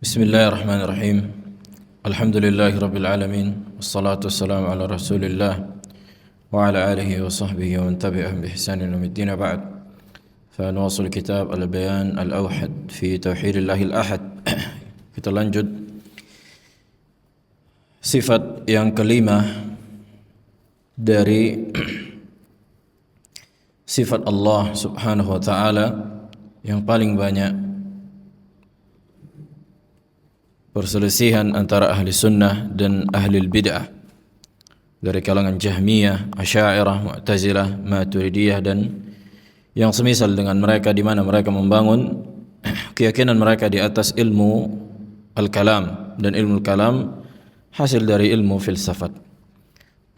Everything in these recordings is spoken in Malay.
Bismillahirrahmanirrahim. Alhamdulillahi rabbil alamin. Wassalatu wassalamu ala Rasulillah wa ala alihi wa sahbihi wa man tabi'ahum bi ihsanin ila yaumid din. Ba'd. فنواصل كتاب البيان الأوحد في توحيد الله الأحد. Kita lanjut sifat yang kelima dari sifat Allah Subhanahu wa taala yang paling banyak perselisihan antara ahli sunnah dan ahli bid'ah dari kalangan Jahmiyah, Asy'ariyah, Mu'tazilah, Maturidiyah dan yang semisal dengan mereka, di mana mereka membangun keyakinan mereka di atas ilmu al-kalam, dan ilmu al-kalam hasil dari ilmu filsafat.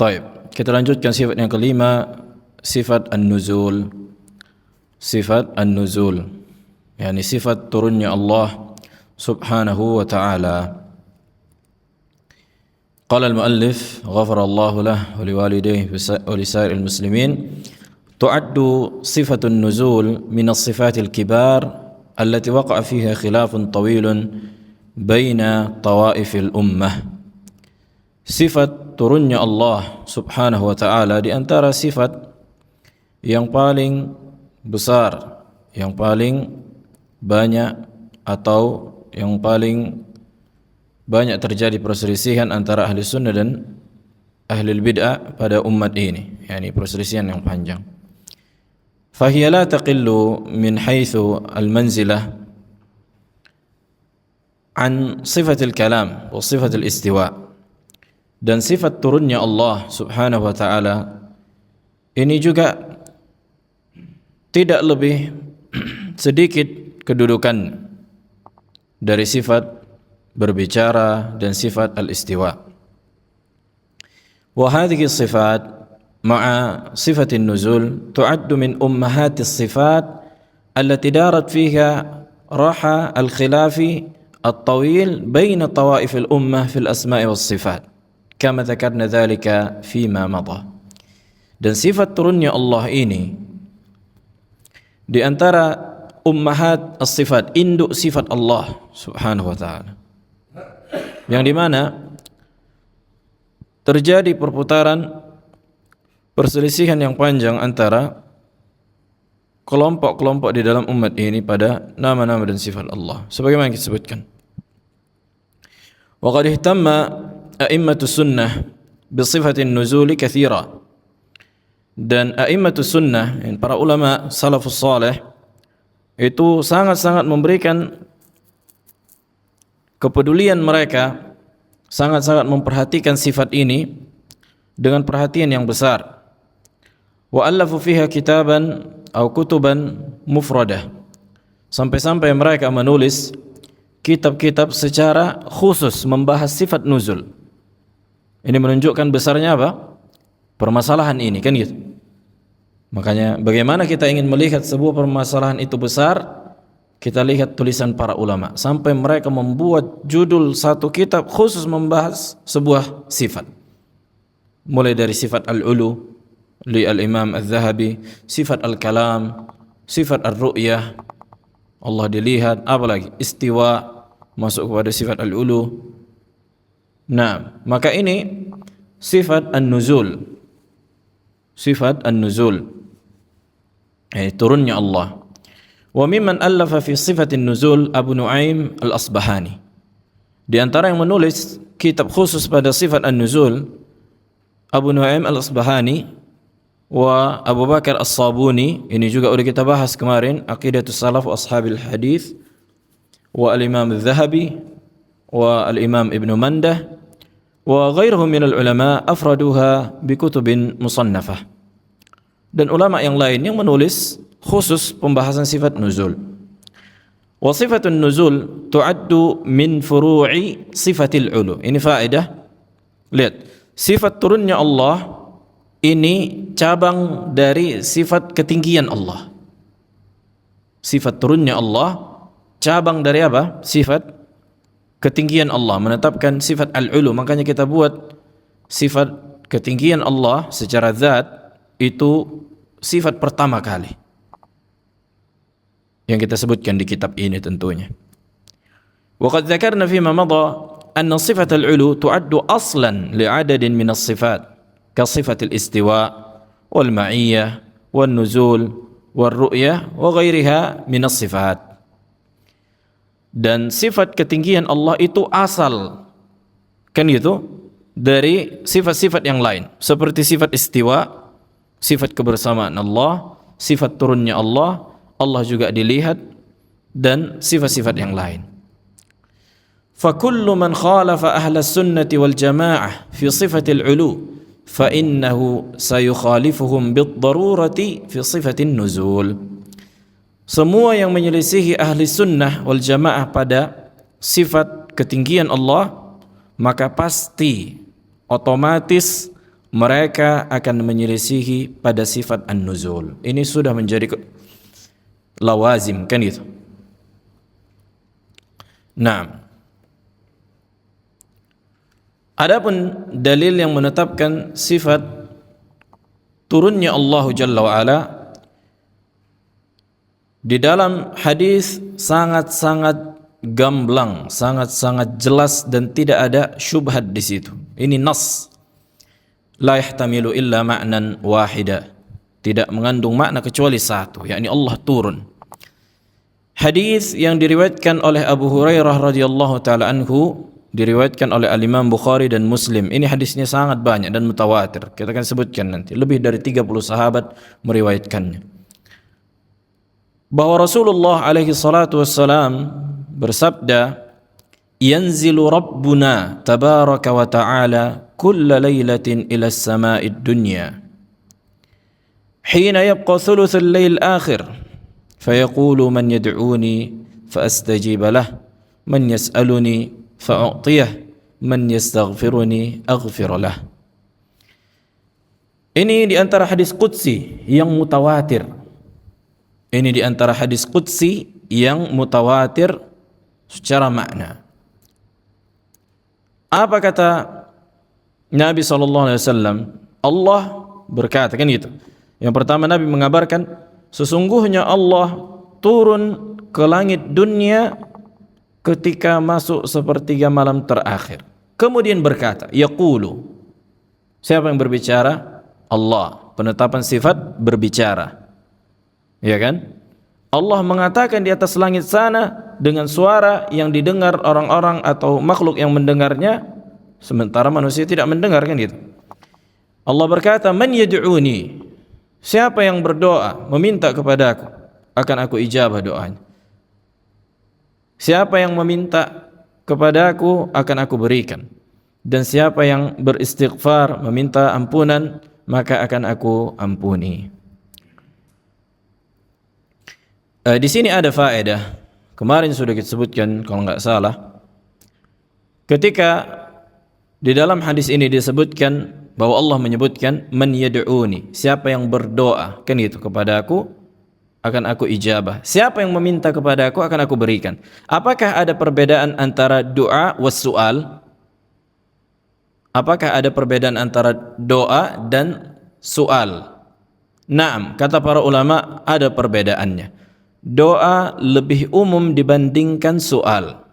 Baik, kita lanjutkan sifat yang kelima, sifat an-nuzul. Sifat an-nuzul, yakni sifat turunnya Allah Subhanahu wa ta'ala. Qala al-muallif ghafarallahu lahu wa liwalidayhi wa lisairil muslimin, tu'addu sifatun nuzul min as-sifatil kibar allati waqa'a fiha khilafun tawilun baina tawaifil ummah. Sifat turunnya Allah Subhanahu wa ta'ala di antara sifat yang paling besar, yang paling banyak atau yang paling banyak terjadi perselisihan antara ahli sunnah dan ahli bid'ah pada umat ini, yakni perselisihan yang panjang. فهي لا تقل من حيث المنزلة عن صفة الكلام وصفة الاستواء. Dan sifat turunnya Allah Subhanahu wa ta'ala ini juga tidak lebih sedikit kedudukan dari sifat berbicara dan sifat al-istiwa. Wa hadhihi sifat مع صفة النزول تعد من أمهات الصفات التي دارت فيها راحة الخلاف الطويل بين طوائف الأمة في الأسماء والصفات كما ذكرنا ذلك فيما مضى. Dan sifat turunnya Allah ini di antara ummahat as-sifat, induk sifat Allah Subhanahu wa ta'ala, yang dimana terjadi perputaran perselisihan yang panjang antara kelompok-kelompok di dalam umat ini pada nama-nama dan sifat Allah, sebagaimana kita sebutkan. Wa qad ihtamma a'immatus sunnah bi sifatin nuzuli katsira. Dan a'immatus sunnah, para ulama salafus saleh, itu sangat-sangat memberikan kepedulian mereka, sangat-sangat memperhatikan sifat ini dengan perhatian yang besar. Wa allafu fiha kitaban atau kutuban mufradah, sampai-sampai mereka menulis kitab-kitab secara khusus membahas sifat nuzul. Ini menunjukkan besarnya apa? Permasalahan ini, kan gitu. Makanya bagaimana kita ingin melihat sebuah permasalahan itu besar, kita lihat tulisan para ulama, sampai mereka membuat judul satu kitab khusus membahas sebuah sifat. Mulai dari sifat al-ulu li al-imam al-Zahabi, sifat al-kalam, sifat al-ru'yah, Allah dilihat, apalagi istiwa, masuk kepada sifat al-ulu. Nah, maka ini sifat an-nuzul. Sifat an-nuzul, turunnya Allah. Wa mimman allafa fi sifatin nuzul Abu Nuaim al-Asbahani. Di antara yang menulis kitab khusus pada sifat an-nuzul Abu Nuaim al-Asbahani wa Abu Bakar as-Sabuni. Ini juga sudah kita bahas kemarin, Aqidatus Salaf wa Ashabil Hadis, wa al-Imam al-Zahabi wa al-Imam Ibn Mandah wa ghairuhum minal ulama afraduha bi kutubin musannafah. Dan ulama yang lain yang menulis khusus pembahasan sifat nuzul. Wa sifatun nuzul tu'addu min furu'i sifatil ulu. Ini faedah. Lihat, sifat turunnya Allah ini cabang dari sifat ketinggian Allah. Sifat turunnya Allah cabang dari apa? Sifat ketinggian Allah, menetapkan sifat al-ulu. Makanya kita buat sifat ketinggian Allah secara zat itu sifat pertama kali yang kita sebutkan di kitab ini tentunya. وقد ذكرنا فيما مضى أن صفة العلو تعد أصلا لعدد من الصفات كصفة الاستواء والمعية والنزول والرؤية وغيرها من الصفات. Dan sifat ketinggian Allah itu asal, kan itu, dari sifat-sifat yang lain, seperti sifat istiwa, sifat kebersamaan Allah, sifat turunnya Allah, Allah juga dilihat, dan sifat-sifat yang lain. فَكُلُّ مَنْ خَالَفَ أَهْلَ السُّنَّةِ وَالْجَمَاعَةِ فِي صِفَةِ الْعُلُوِ فَإِنَّهُ سَيُخَالِفُهُمْ بِالضَّرُورَةِ فِي صِفَةِ النُّزُولِ. Semua yang menyelisihi ahli sunnah wal jamaah pada sifat ketinggian Allah, maka pasti otomatis mereka akan menyelisihi pada sifat an-nuzul. Ini sudah menjadi lawazim, kan itu. Nah, adapun dalil yang menetapkan sifat turunnya Allah Jalla wa Ala, di dalam hadis sangat-sangat gamblang, sangat-sangat jelas dan tidak ada syubhat di situ. Ini nas, la yahtamilu illa ma'nan wahida, tidak mengandung makna kecuali satu, yakni Allah turun. Hadis yang diriwayatkan oleh Abu Hurairah radhiyallahu taala anhu, diriwayatkan oleh Al-Imam Bukhari dan Muslim. Ini hadisnya sangat banyak dan mutawatir. Kita akan sebutkan nanti. Lebih dari 30 sahabat meriwayatkannya. Bahwa Rasulullah alaihi salatu wassalam bersabda, yanzilu Rabbuna tabaraka wa ta'ala kulla laylatin ila as-sama'id dunya hina yabqa thuluthul layl akhir fayaqulu man yad'uni faastajib lah, man yas'aluni fa'u'tiyah, man yastaghfiruni aghfir lah. Ini di antara hadis qudsi yang mutawatir. Ini di antara hadis qudsi yang mutawatir secara makna. Apa kata Nabi SAW? Allah berkata, kan itu. Yang pertama Nabi mengabarkan, sesungguhnya Allah turun ke langit dunia ketika masuk sepertiga malam terakhir. Kemudian berkata, yaqulu. Siapa yang berbicara? Allah. Penetapan sifat berbicara. Ya kan? Allah mengatakan di atas langit sana dengan suara yang didengar orang-orang atau makhluk yang mendengarnya, sementara manusia tidak mendengar, kan gitu. Allah berkata, man yad'uni, siapa yang berdoa meminta kepadaku, akan aku ijabah doanya. Siapa yang meminta kepadaku, akan aku berikan. Dan siapa yang beristighfar, meminta ampunan, maka akan aku ampuni. Di sini ada faedah. Kemarin sudah kita sebutkan kalau enggak salah. Ketika di dalam hadis ini disebutkan bahwa Allah menyebutkan man yad'uni, siapa yang berdoa, kan itu, kepada aku akan aku ijabah. Siapa yang meminta kepada aku akan aku berikan. Apakah ada perbedaan antara doa was su'al? Apakah ada perbedaan antara doa dan su'al? Naam, kata para ulama ada perbedaannya. Doa lebih umum dibandingkan soal.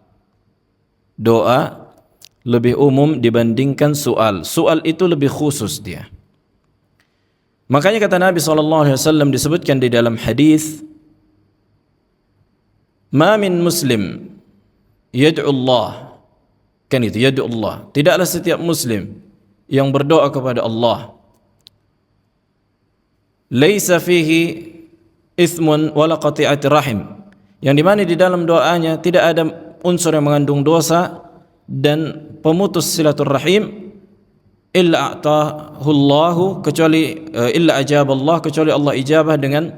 Doa lebih umum dibandingkan soal. Soal itu lebih khusus dia. Makanya kata Nabi SAW disebutkan di dalam hadis, ma min muslim yad'u Allah, kan itu, yad'u Allah. Tidaklah setiap muslim yang berdoa kepada Allah, laisa fihi ismun wala qati'ati rahim, yang dimana di dalam doanya tidak ada unsur yang mengandung dosa dan pemutus silaturrahim, illa a'tahu Allahu, kecuali illa ajab Allah, kecuali Allah ijabah dengan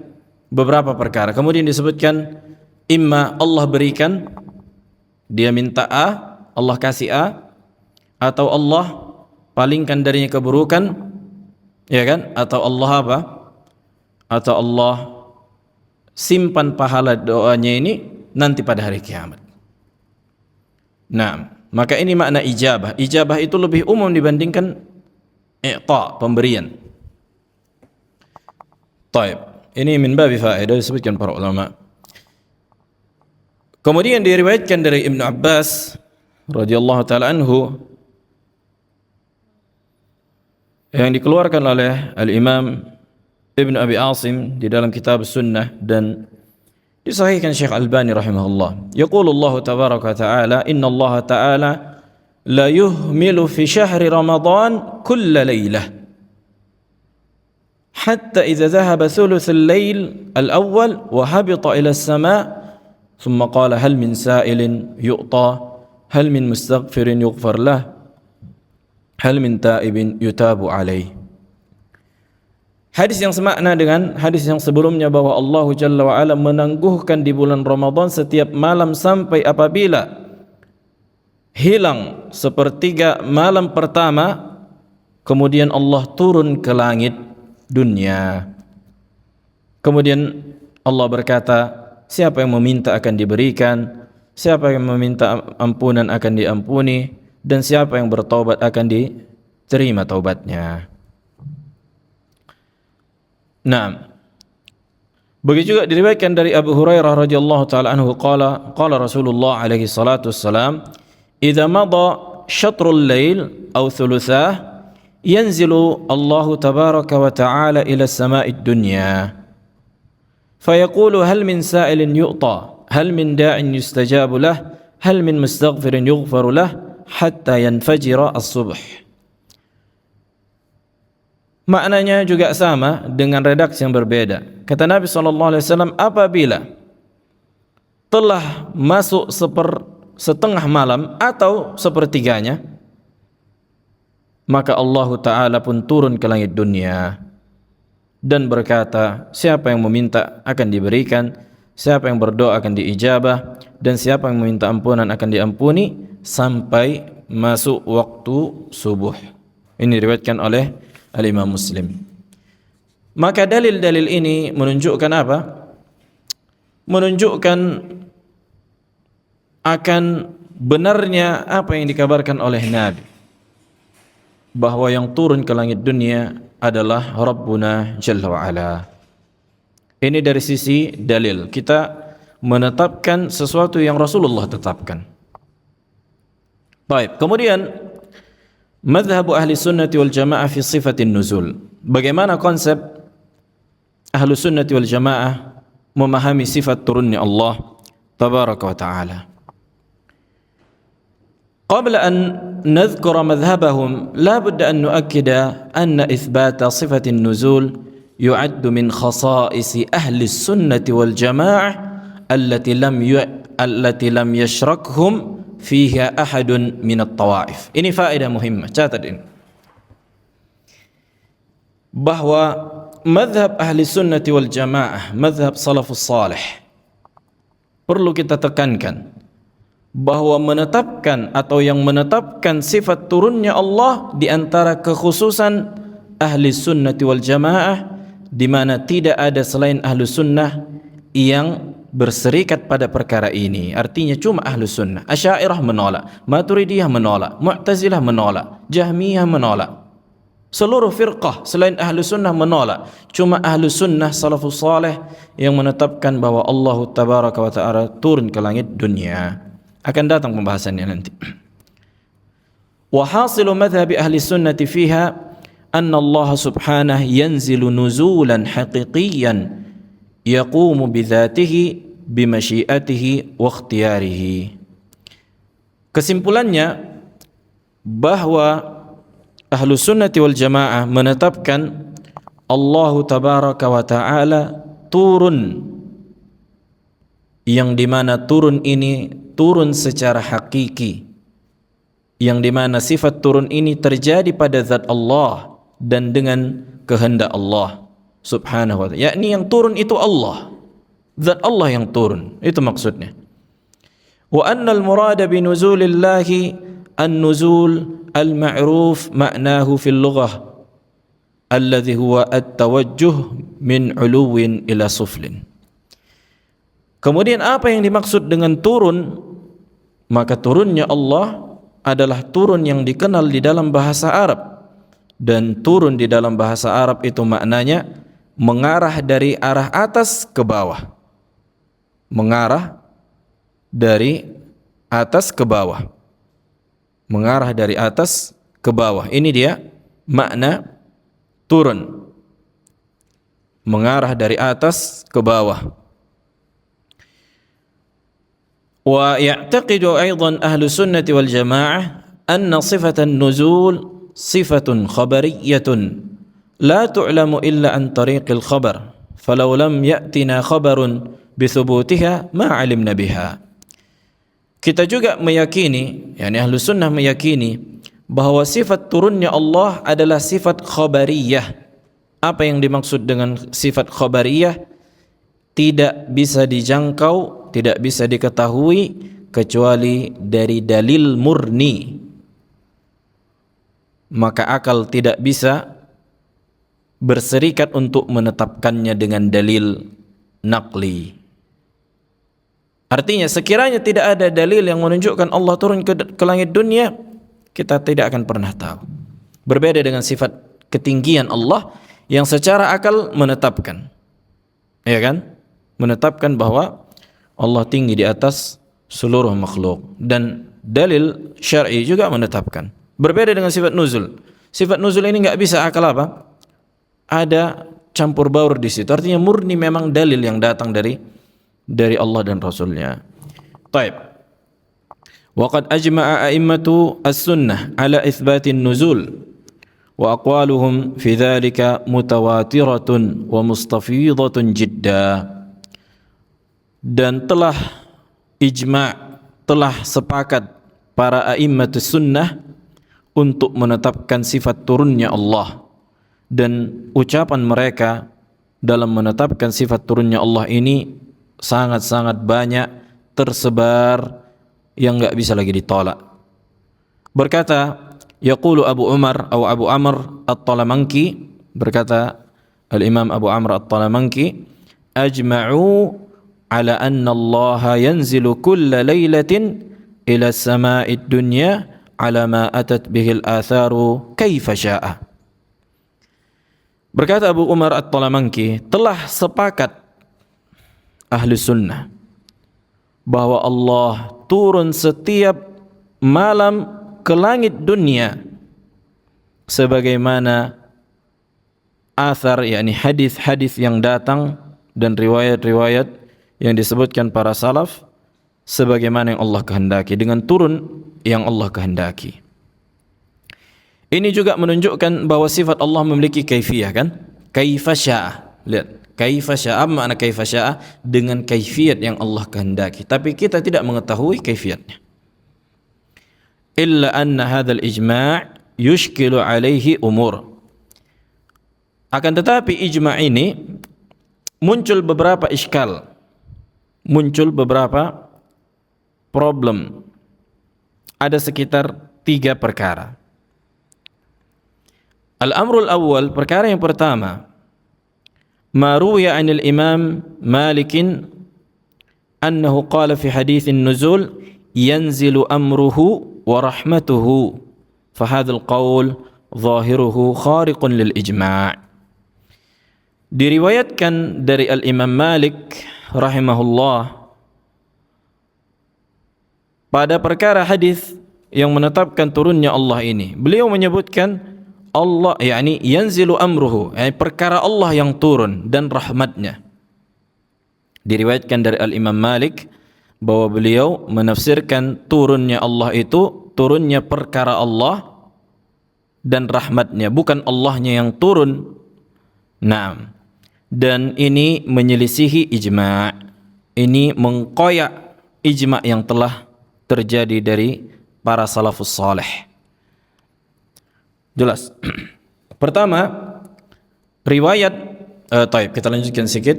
beberapa perkara. Kemudian disebutkan, imma Allah berikan, dia minta A, Allah kasih A, atau Allah palingkan darinya keburukan, ya kan? Atau Allah apa? Atau Allah simpan pahala doanya ini nanti pada hari kiamat. Nah, maka ini makna ijabah. Ijabah itu lebih umum dibandingkan i'ta, pemberian. Taib. Ini min babi faedah disebutkan para ulama. Kemudian diriwayatkan dari Ibnu Abbas radhiyallahu taala anhu yang dikeluarkan oleh Al-Imam Ibnu Abi Asim di dalam kitab Sunnah dan disahihkan Syekh Albani rahimahullah. Yaqulu Allah tabaraka wa taala, inna Allah taala la yuhmilu fi syahri Ramadan kulla lailah hatta idza dhahaba thuluth al-lail al-awwal wa habita ila as-sama' thumma qala hal min sa'ilin yu'ta hal min mustaghfirin yughfar lah hal min ta'ibin yutabu alaih. Hadis yang semakna dengan hadis yang sebelumnya bahwa Allah Jalla wa Ala menangguhkan di bulan Ramadan setiap malam sampai apabila hilang sepertiga malam pertama, kemudian Allah turun ke langit dunia. Kemudian Allah berkata, siapa yang meminta akan diberikan, siapa yang meminta ampunan akan diampuni, dan siapa yang bertaubat akan diterima taubatnya. Nah, begitu juga diriwayatkan dari Abu Hurairah radhiyallahu taala anhu qala Rasulullah alaihi salatu wassalam, idza madha syatrul lail aw thuluthah yanzilu Allah tabaraka wa taala ila as-sama'id dunya fayaqulu hal min sa'ilin yu'ta hal min da'in yustajabu lah hal min mustaghfirin yughfaru lah hatta yanfajira as-subh. Maknanya juga sama dengan redaksi yang berbeda. Kata Nabi SAW, apabila telah masuk setengah malam atau sepertiganya, maka Allah Ta'ala pun turun ke langit dunia dan berkata, siapa yang meminta akan diberikan, siapa yang berdoa akan diijabah, dan siapa yang meminta ampunan akan diampuni sampai masuk waktu subuh. Ini diriwayatkan oleh Al-Imam Muslim. Maka dalil-dalil ini menunjukkan apa? Menunjukkan akan benarnya apa yang dikabarkan oleh Nabi, bahwa yang turun ke langit dunia adalah Rabbuna Jalla wa'ala. Ini dari sisi dalil. Kita menetapkan sesuatu yang Rasulullah tetapkan. Baik, kemudian madhhabu ahli sunnati wal jamaah fi sifatin nuzul. Bagaimana konsep ahli sunnati wal jamaah memahami sifat turunnya Allah tabaraka wa ta'ala. قبل أن نذكر مذهبهم لا بد أن نؤكد أن إثبات صفة النزول يعد من خصائص أهل السنة والجماعة التي لم يشركهم فيها أحد من الطوائف. Ini faedah muhimmah, catat ini. Bahwa madhab ahli sunnati wal jamaah, madhab salafus salih, perlu kita tekankan bahwa menetapkan atau yang menetapkan sifat turunnya Allah di antara kekhususan ahli sunnati wal jamaah, di mana tidak ada selain ahli sunnah yang berserikat pada perkara ini. Artinya cuma ahli sunnah. Asy'ariyah menolak, Maturidiyah menolak, Mu'tazilah menolak, Jahmiyah menolak. Seluruh firqah selain ahli sunnah menolak. Cuma ahli sunnah salafus salih yang menetapkan bahwa Allah tabaraka wa ta'ala turun ke langit dunia. Akan datang pembahasannya nanti. Wa hasilu madhhabi ahli sunnati fiha anna Allah subhanahu yanzilu nuzulan haqiqiyan yaqumu bidzatihi bimasyiatihi wa ikhtiyarihi. Kesimpulannya bahwa ahlu sunnati wal jamaah menetapkan Allah tabaraka wa ta'ala turun, yang dimana turun ini turun secara hakiki, yang dimana sifat turun ini terjadi pada zat Allah dan dengan kehendak Allah subhanahu wa ta'ala, yakni yang turun itu Allah, zat Allah yang turun, itu maksudnya. Wa anna al-murada bi nuzulillahi an-nuzul al-ma'ruf ma'nahu fil lughah alladhi huwa at-tawajjuh min 'uluwin ila suflin. Kemudian apa yang dimaksud dengan turun? Maka turunnya Allah adalah turun yang dikenal di dalam bahasa Arab, dan turun di dalam bahasa Arab itu maknanya mengarah dari arah atas ke bawah, mengarah dari atas ke bawah. Mengarah dari atas ke bawah. Ini dia makna turun. Mengarah dari atas ke bawah. Wa ya'taqidu aidan ahlu sunnati wal jamaah anna sifatan nuzul sifatun khabariyatun la tu'lamu illa an tariqil khabar. Falau lam ya'tina khabarun bithubutiha ma 'alimna biha. Kita juga meyakini, yakni ahlu sunnah meyakini bahwa sifat turunnya Allah adalah sifat khabariyah. Apa yang dimaksud dengan sifat khabariyah? Tidak bisa dijangkau, tidak bisa diketahui kecuali dari dalil murni. Maka akal tidak bisa berserikat untuk menetapkannya dengan dalil naqli. Artinya sekiranya tidak ada dalil yang menunjukkan Allah turun ke langit dunia, kita tidak akan pernah tahu. Berbeda dengan sifat ketinggian Allah yang secara akal menetapkan, ya kan? Menetapkan bahwa Allah tinggi di atas seluruh makhluk, dan dalil syar'i juga menetapkan. Berbeda dengan sifat nuzul. Sifat nuzul ini nggak bisa akal apa? Ada campur baur di situ. Artinya murni memang dalil yang datang dari Allah dan Rasulnya. Taib. Waqad ajma'a a'immatu as-sunnah ala itsbatin nuzul wa aqwaluhum fi dzalika mutawatiratun wa mustafidatun jidda. Dan telah ijma', telah sepakat para a'immatus sunnah untuk menetapkan sifat turunnya Allah, dan ucapan mereka dalam menetapkan sifat turunnya Allah ini sangat-sangat banyak, tersebar yang enggak bisa lagi ditolak. Berkata yaqulu Abu Umar atau Abu Amr At-Talamanki, berkata Al-Imam Abu Amr At-Talamanki, ajma'u ala anna Allah yanzilu kulla laylatin ila sama'id dunya ala ma atat bihil atharu kaifa sya'a. Berkata Abu Umar At-Talamanki, telah sepakat ahli sunnah bahwa Allah turun setiap malam ke langit dunia sebagaimana athar, yakni hadis-hadis yang datang dan riwayat-riwayat yang disebutkan para salaf sebagaimana yang Allah kehendaki, dengan turun yang Allah kehendaki. Ini juga menunjukkan bahwa sifat Allah memiliki kaifiyah, kan? Kaifa sya'a. Lihat, kaifa sya'a, makna kaifa sya'a, dengan kaifiyat yang Allah kehendaki. Tapi kita tidak mengetahui kaifiyatnya. Illa anna hadzal ijma' yushkilu alaihi umur. Akan tetapi ijma' ini muncul beberapa iskal, muncul beberapa problem. Ada sekitar 3 perkara. Al-amrul awwal, perkara yang pertama, ma ruwiya 'anil Imam Malik annahu qala fi haditsin nuzul yanzilu amruhu wa rahmatuhu, fa hadzal qaul zahiruhu khariqun lil ijma'. Diriwayatkan dari Al-Imam Malik rahimahullah pada perkara hadis yang menetapkan turunnya Allah ini, beliau menyebutkan Allah, yakni yanzilu amruhu, yakni perkara Allah yang turun dan rahmatnya. Diriwayatkan dari Al-Imam Malik bahwa beliau menafsirkan turunnya Allah itu turunnya perkara Allah dan rahmatnya, bukan Allahnya yang turun. Naam. Dan ini menyelisihi ijma'. Ini mengkoyak ijma' yang telah terjadi dari para salafus salih. Jelas. Pertama, riwayat taib, kita lanjutkan sedikit.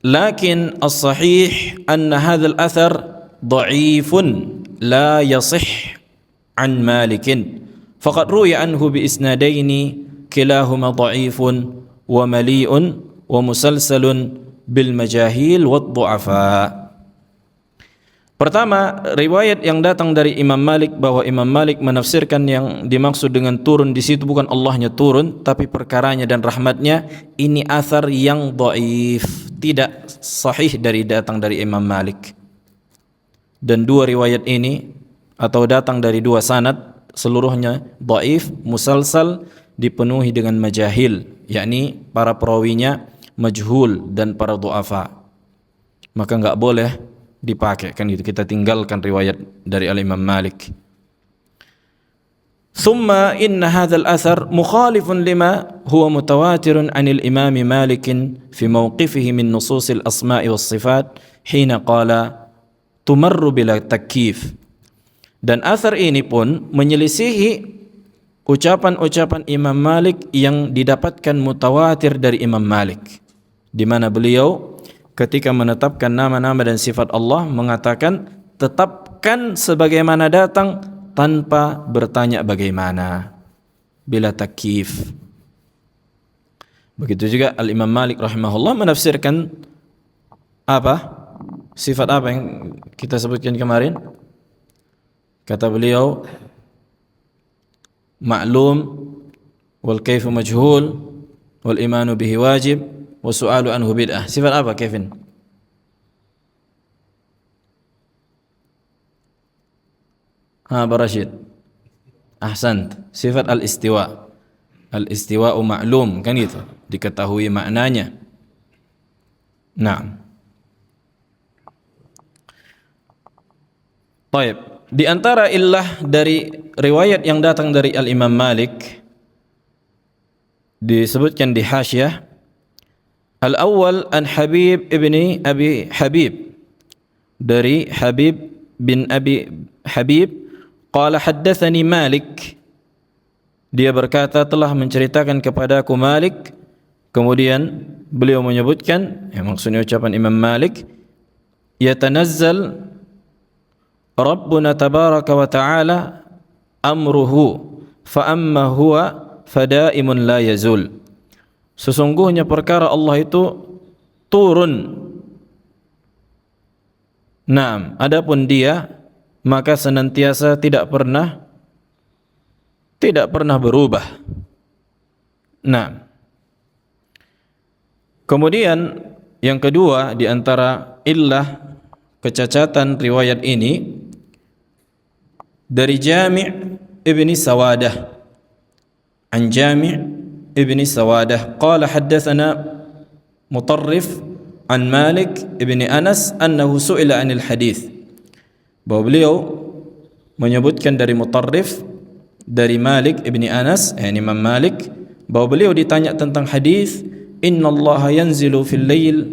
Lakin as-sahih anna hadzal athar dha'ifun la yasih an Malikin. Faqad ruwiya anhu bi isnadaini kilahuma dha'ifun wa mali'un wa musalsalun bil majahil wad du'afa. Pertama, riwayat yang datang dari Imam Malik bahwa Imam Malik menafsirkan yang dimaksud dengan turun di situ bukan Allahnya turun, tapi perkaranya dan rahmatnya. Ini athar yang dhaif, tidak sahih datang dari Imam Malik. dan dua riwayat ini atau datang dari dua sanad seluruhnya dhaif, musalsal, dipenuhi dengan majahil, yakni para perawinya majhul dan para du'afa, maka enggak boleh dipakai, kan gitu, kita tinggalkan riwayat dari Al-Imam Malik. Thumma inna hadzal athar mukhalifun lima huwa mutawatirun 'anil Imam Malik fi mawqifihi min nususil asma'i was sifat hina qala tumarru bila takyif. Dan athar ini pun menyelisihi ucapan-ucapan Imam Malik yang didapatkan mutawatir dari Imam Malik, di mana beliau ketika menetapkan nama-nama dan sifat Allah mengatakan tetapkan sebagaimana datang tanpa bertanya bagaimana, bila takyif. Begitu juga Al-Imam Malik rahimahullah menafsirkan apa? Sifat apa yang kita sebutkan kemarin? Kata beliau, ma'lum wal kaifu majhul wal imanu bihi wajib wa su'alu anhu bid'ah. Sifat apa, Kevin? Barashid. Ahsant. Sifat al-istiwa. Al-istiwa'u ma'lum, kan gitu, diketahui maknanya. Naam. Baik. Di antara illah dari riwayat yang datang dari Al-Imam Malik disebutkan di Hasyah, al-awwal an Habib ibni Abi Habib, dari Habib bin Abi Habib, qala haddatsani Malik, dia berkata telah menceritakan kepadaku Malik. Kemudian beliau menyebutkan, maksudnya ucapan Imam Malik, yatanazzal Rabbuna tabaraka wa ta'ala amruhu fa amma huwa fadaimun la yazul. Sesungguhnya perkara Allah itu turun. Naam, adapun dia maka senantiasa tidak pernah berubah. Naam. Kemudian yang kedua di antara illah kecacatan riwayat ini dari Jami' ibni Sawadah, an Jami' ibni Sawadah qala haddatsana Mutarrif an Malik ibni Anas annahu su'ila 'anil hadits, bahwa beliau menyebutkan dari Mutarrif dari Malik ibni Anas, Imam Malik, bahwa beliau ditanya tentang hadis, innallaha yanzilu fil lail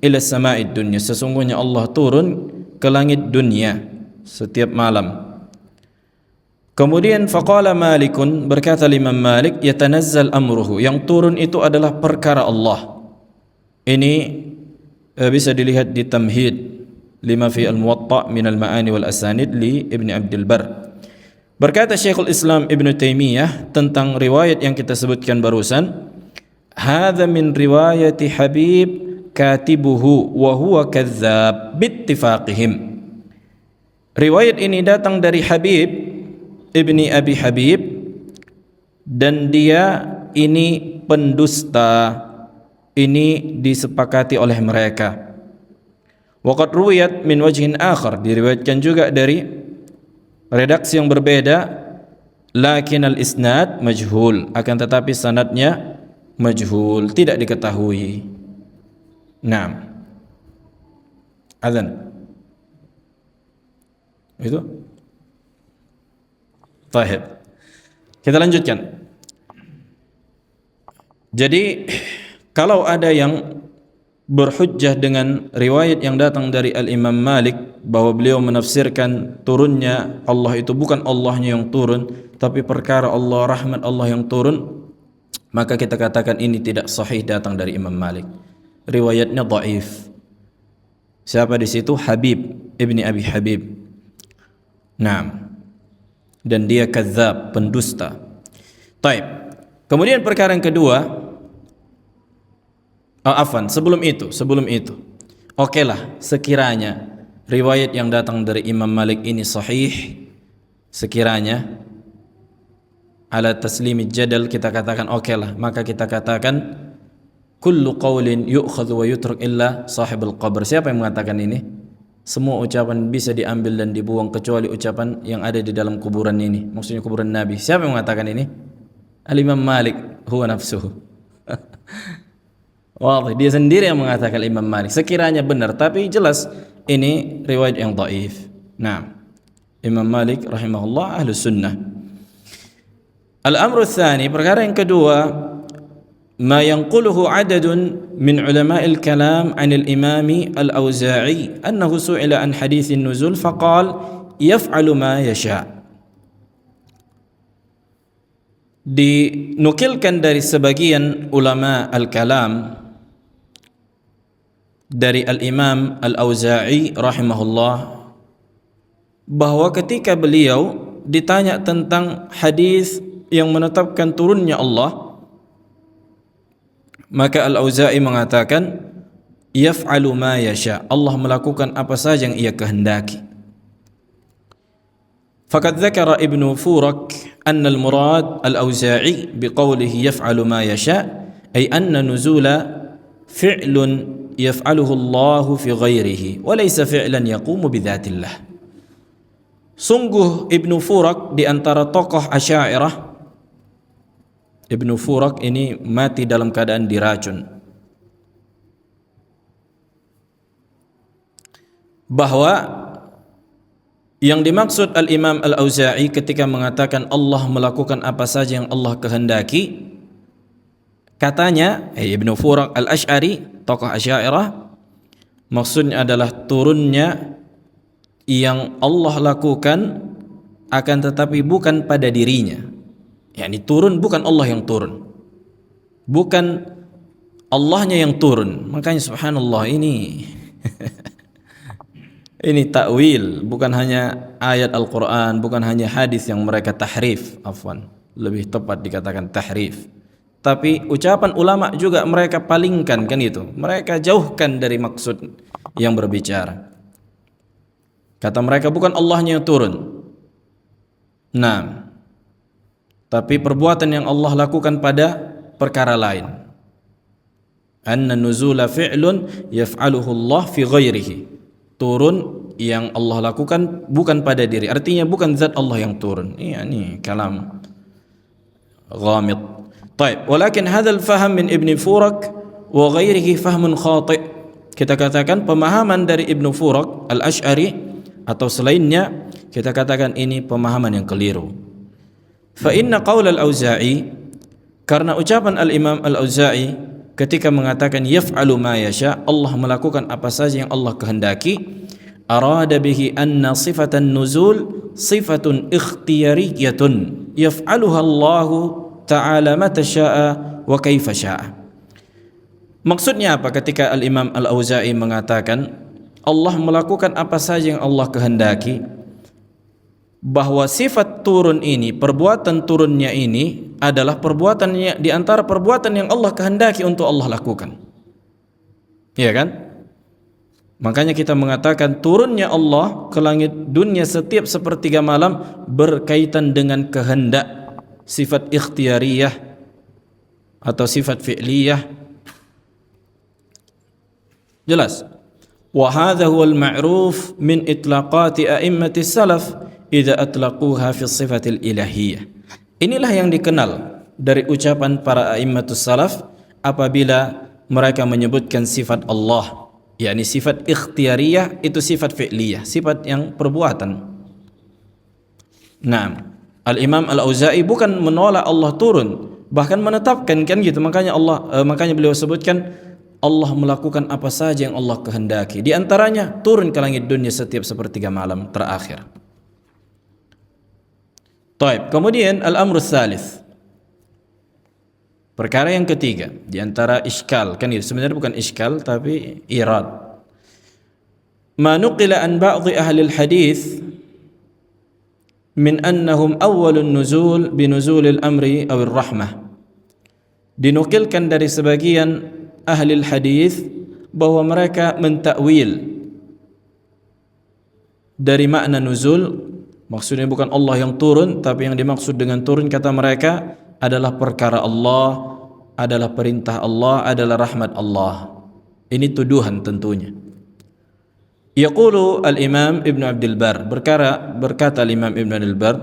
ila sama'id dunya, sesungguhnya Allah turun ke langit dunia setiap malam. Kemudian faqala Malikun, berkata Imam Malik, yatanazzal amruhu, yang turun itu adalah perkara Allah. Ini bisa dilihat di Tamhid lima fi al-Muwatta min al-Ma'ani wal Asanid li Ibn Abdul Bar. Berkata Syekhul Islam Ibn Taimiyah tentang riwayat yang kita sebutkan barusan, hadza min riwayati Habib katibuhu wa huwa kadzdzab bittifaqihim. Riwayat ini datang dari Habib ibni Abi Habib dan dia ini pendusta, ini disepakati oleh mereka. Waqad ruwiyat min wajhin akhar, diriwayatkan juga dari redaksi yang berbeda, lakin al-isnad majhul, akan tetapi sanadnya majhul, tidak diketahui. Naam. Azan. Itu. Baik. Kita lanjutkan. Jadi kalau ada yang berhujjah dengan riwayat yang datang dari Al-Imam Malik bahwa beliau menafsirkan turunnya Allah itu bukan Allahnya yang turun, tapi perkara Allah, rahmat Allah yang turun, maka kita katakan ini tidak sahih datang dari Imam Malik. Riwayatnya dhaif. Siapa di situ? Habib ibni Abi Habib. Naam. Dan dia kadzdzab, pendusta. Taib. Kemudian perkara yang kedua, sebelum itu. Okelah, sekiranya riwayat yang datang dari Imam Malik ini sahih, sekiranya ala taslimid jadal kita katakan okelah, maka kita katakan kullu qaulin yu'khadhu wa yutruk illa sahibul qabr. Siapa yang mengatakan ini? semua ucapan bisa diambil dan dibuang kecuali ucapan yang ada di dalam kuburan ini. Maksudnya kuburan Nabi. Siapa yang mengatakan ini? Al-Imam Malik huwa nafsuhu. Wah, dia sendiri yang mengatakan Imam Malik. Sekiranya benar, tapi jelas ini riwayat yang dhaif. Nah, Imam Malik rahimahullah ahlus sunnah. Al-amru tsani, perkara yang kedua, ma yanquluhu adadun min ulama'il kalam 'an al-Imam al-Auza'i annahu su'ila an hadits an-nuzul faqala yaf'alu ma yasha'. Dinukilkan dari sebagian ulama al-kalam dari al-Imam al-Auza'i rahimahullah bahwa ketika beliau ditanya tentang hadis yang menetapkan turunnya Allah, maka Al-Auza'i mengatakan yaf'alu ma yasha', Allah melakukan apa saja yang ia kehendaki. Faqad dzakara Ibnu Furak anna al-murad Al-Auza'i biqawlihi yaf'alu ma yasha' ay anna nuzula fi'lun yaf'aluhu Allah fi ghairihi wa laysa fi'lan yaqumu bi dzatillah. Sungguh Ibnu Furak di antara tokoh Asy'ariyah, Ibnu Furak ini mati dalam keadaan diracun, bahwa yang dimaksud Al-Imam Al-Auza'i ketika mengatakan Allah melakukan apa saja yang Allah kehendaki, katanya Ibnu Furak Al-Asy'ari, tokoh Asy'ariyah, maksudnya adalah turunnya yang Allah lakukan akan tetapi bukan pada dirinya. Yani turun bukan Allah yang turun, bukan Allahnya yang turun. Makanya subhanallah ini ini takwil, bukan hanya ayat Al-Quran, bukan hanya hadis yang mereka tahrif, afwan, lebih tepat dikatakan tahrif, tapi ucapan ulama juga mereka palingkan, kan itu, mereka jauhkan dari maksud yang berbicara. Kata mereka bukan Allahnya yang turun. Nah, tapi perbuatan yang Allah lakukan pada perkara lain. Anna nuzula fi'lun yaf'aluhu Allah fi ghairihi. Turun yang Allah lakukan bukan pada diri. Artinya bukan zat Allah yang turun. Ini kalam ghamid. Baik, walakin hadzal faham min Ibnu Furak wa ghairihi fahmun khati'. Kita katakan pemahaman dari Ibnu Furak Al-Asy'ari atau selainnya, kita katakan ini pemahaman yang keliru. Fa inna qaul Al-Auza'i, karena ucapan Al-Imam Al-Auza'i ketika mengatakan yaf'alu ma yasha', Allah melakukan apa saja yang Allah kehendaki, arada bihi anna sifatan nuzul sifatun ikhtiyariyatun yaf'aluha Allah ta'ala mata sya'a wa kaifa sya'a. Maksudnya apa ketika Al-Imam Al-Auza'i mengatakan Allah melakukan apa saja yang Allah kehendaki, bahwa sifat turun ini, perbuatan turunnya ini adalah perbuatannya di antara perbuatan yang Allah kehendaki untuk Allah lakukan. Iya kan? Makanya kita mengatakan turunnya Allah ke langit dunia setiap sepertiga malam berkaitan dengan kehendak, sifat ikhtiyariyah atau sifat fi'liyah. Jelas. Wa hadha huwal ma'ruf min itlaqati a'immati salaf idza atlaquha fi sifatil ilahiyah. Inilah yang dikenal dari ucapan para a'immatus salaf apabila mereka menyebutkan sifat Allah, yakni sifat ikhtiyariyah itu sifat fi'liyah, sifat yang perbuatan. Nah, Al-Imam Al-Auza'i bukan menolak Allah turun, bahkan menetapkan, kan gitu. Makanya beliau sebutkan Allah melakukan apa saja yang Allah kehendaki. Di antaranya turun ke langit dunia setiap sepertiga malam terakhir. Taib. Kemudian al-amru tsalits. Perkara yang ketiga di antara iskal, kan itu sebenarnya bukan iskal tapi irad. Ma nuqila an ba'dhi ahli al-hadits min annahum awwalun nuzul bi nuzulil amri aw ar-rahmah. Dinukilkan dari sebagian ahli hadis bahwa mereka mentakwil dari makna nuzul, maksudnya bukan Allah yang turun, tapi yang dimaksud dengan turun kata mereka adalah perkara Allah, adalah perintah Allah, adalah rahmat Allah. Ini tuduhan tentunya. Yaqulu al-Imam Ibn Abdul Bar, berkata al-Imam Ibn Abdul Bar,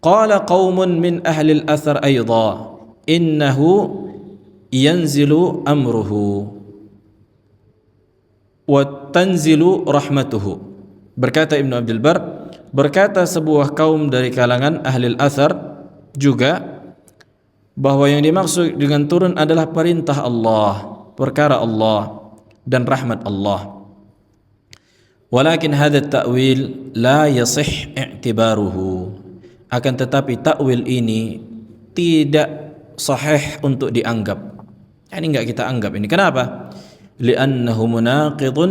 qala qaumun min ahli al-athar aidha innahu yanzilu amruhu wa tanzilu rahmatuhu. Berkata Ibn Abdul Bar, berkata sebuah kaum dari kalangan ahli al-athar juga, bahwa yang dimaksud dengan turun adalah perintah Allah, perkara Allah dan rahmat Allah. Walakin hadha ta'wil la yasih i'tibaruhu, akan tetapi takwil ini tidak sahih untuk dianggap. Ini enggak kita anggap ini. Kenapa? Li'annahu munaqidun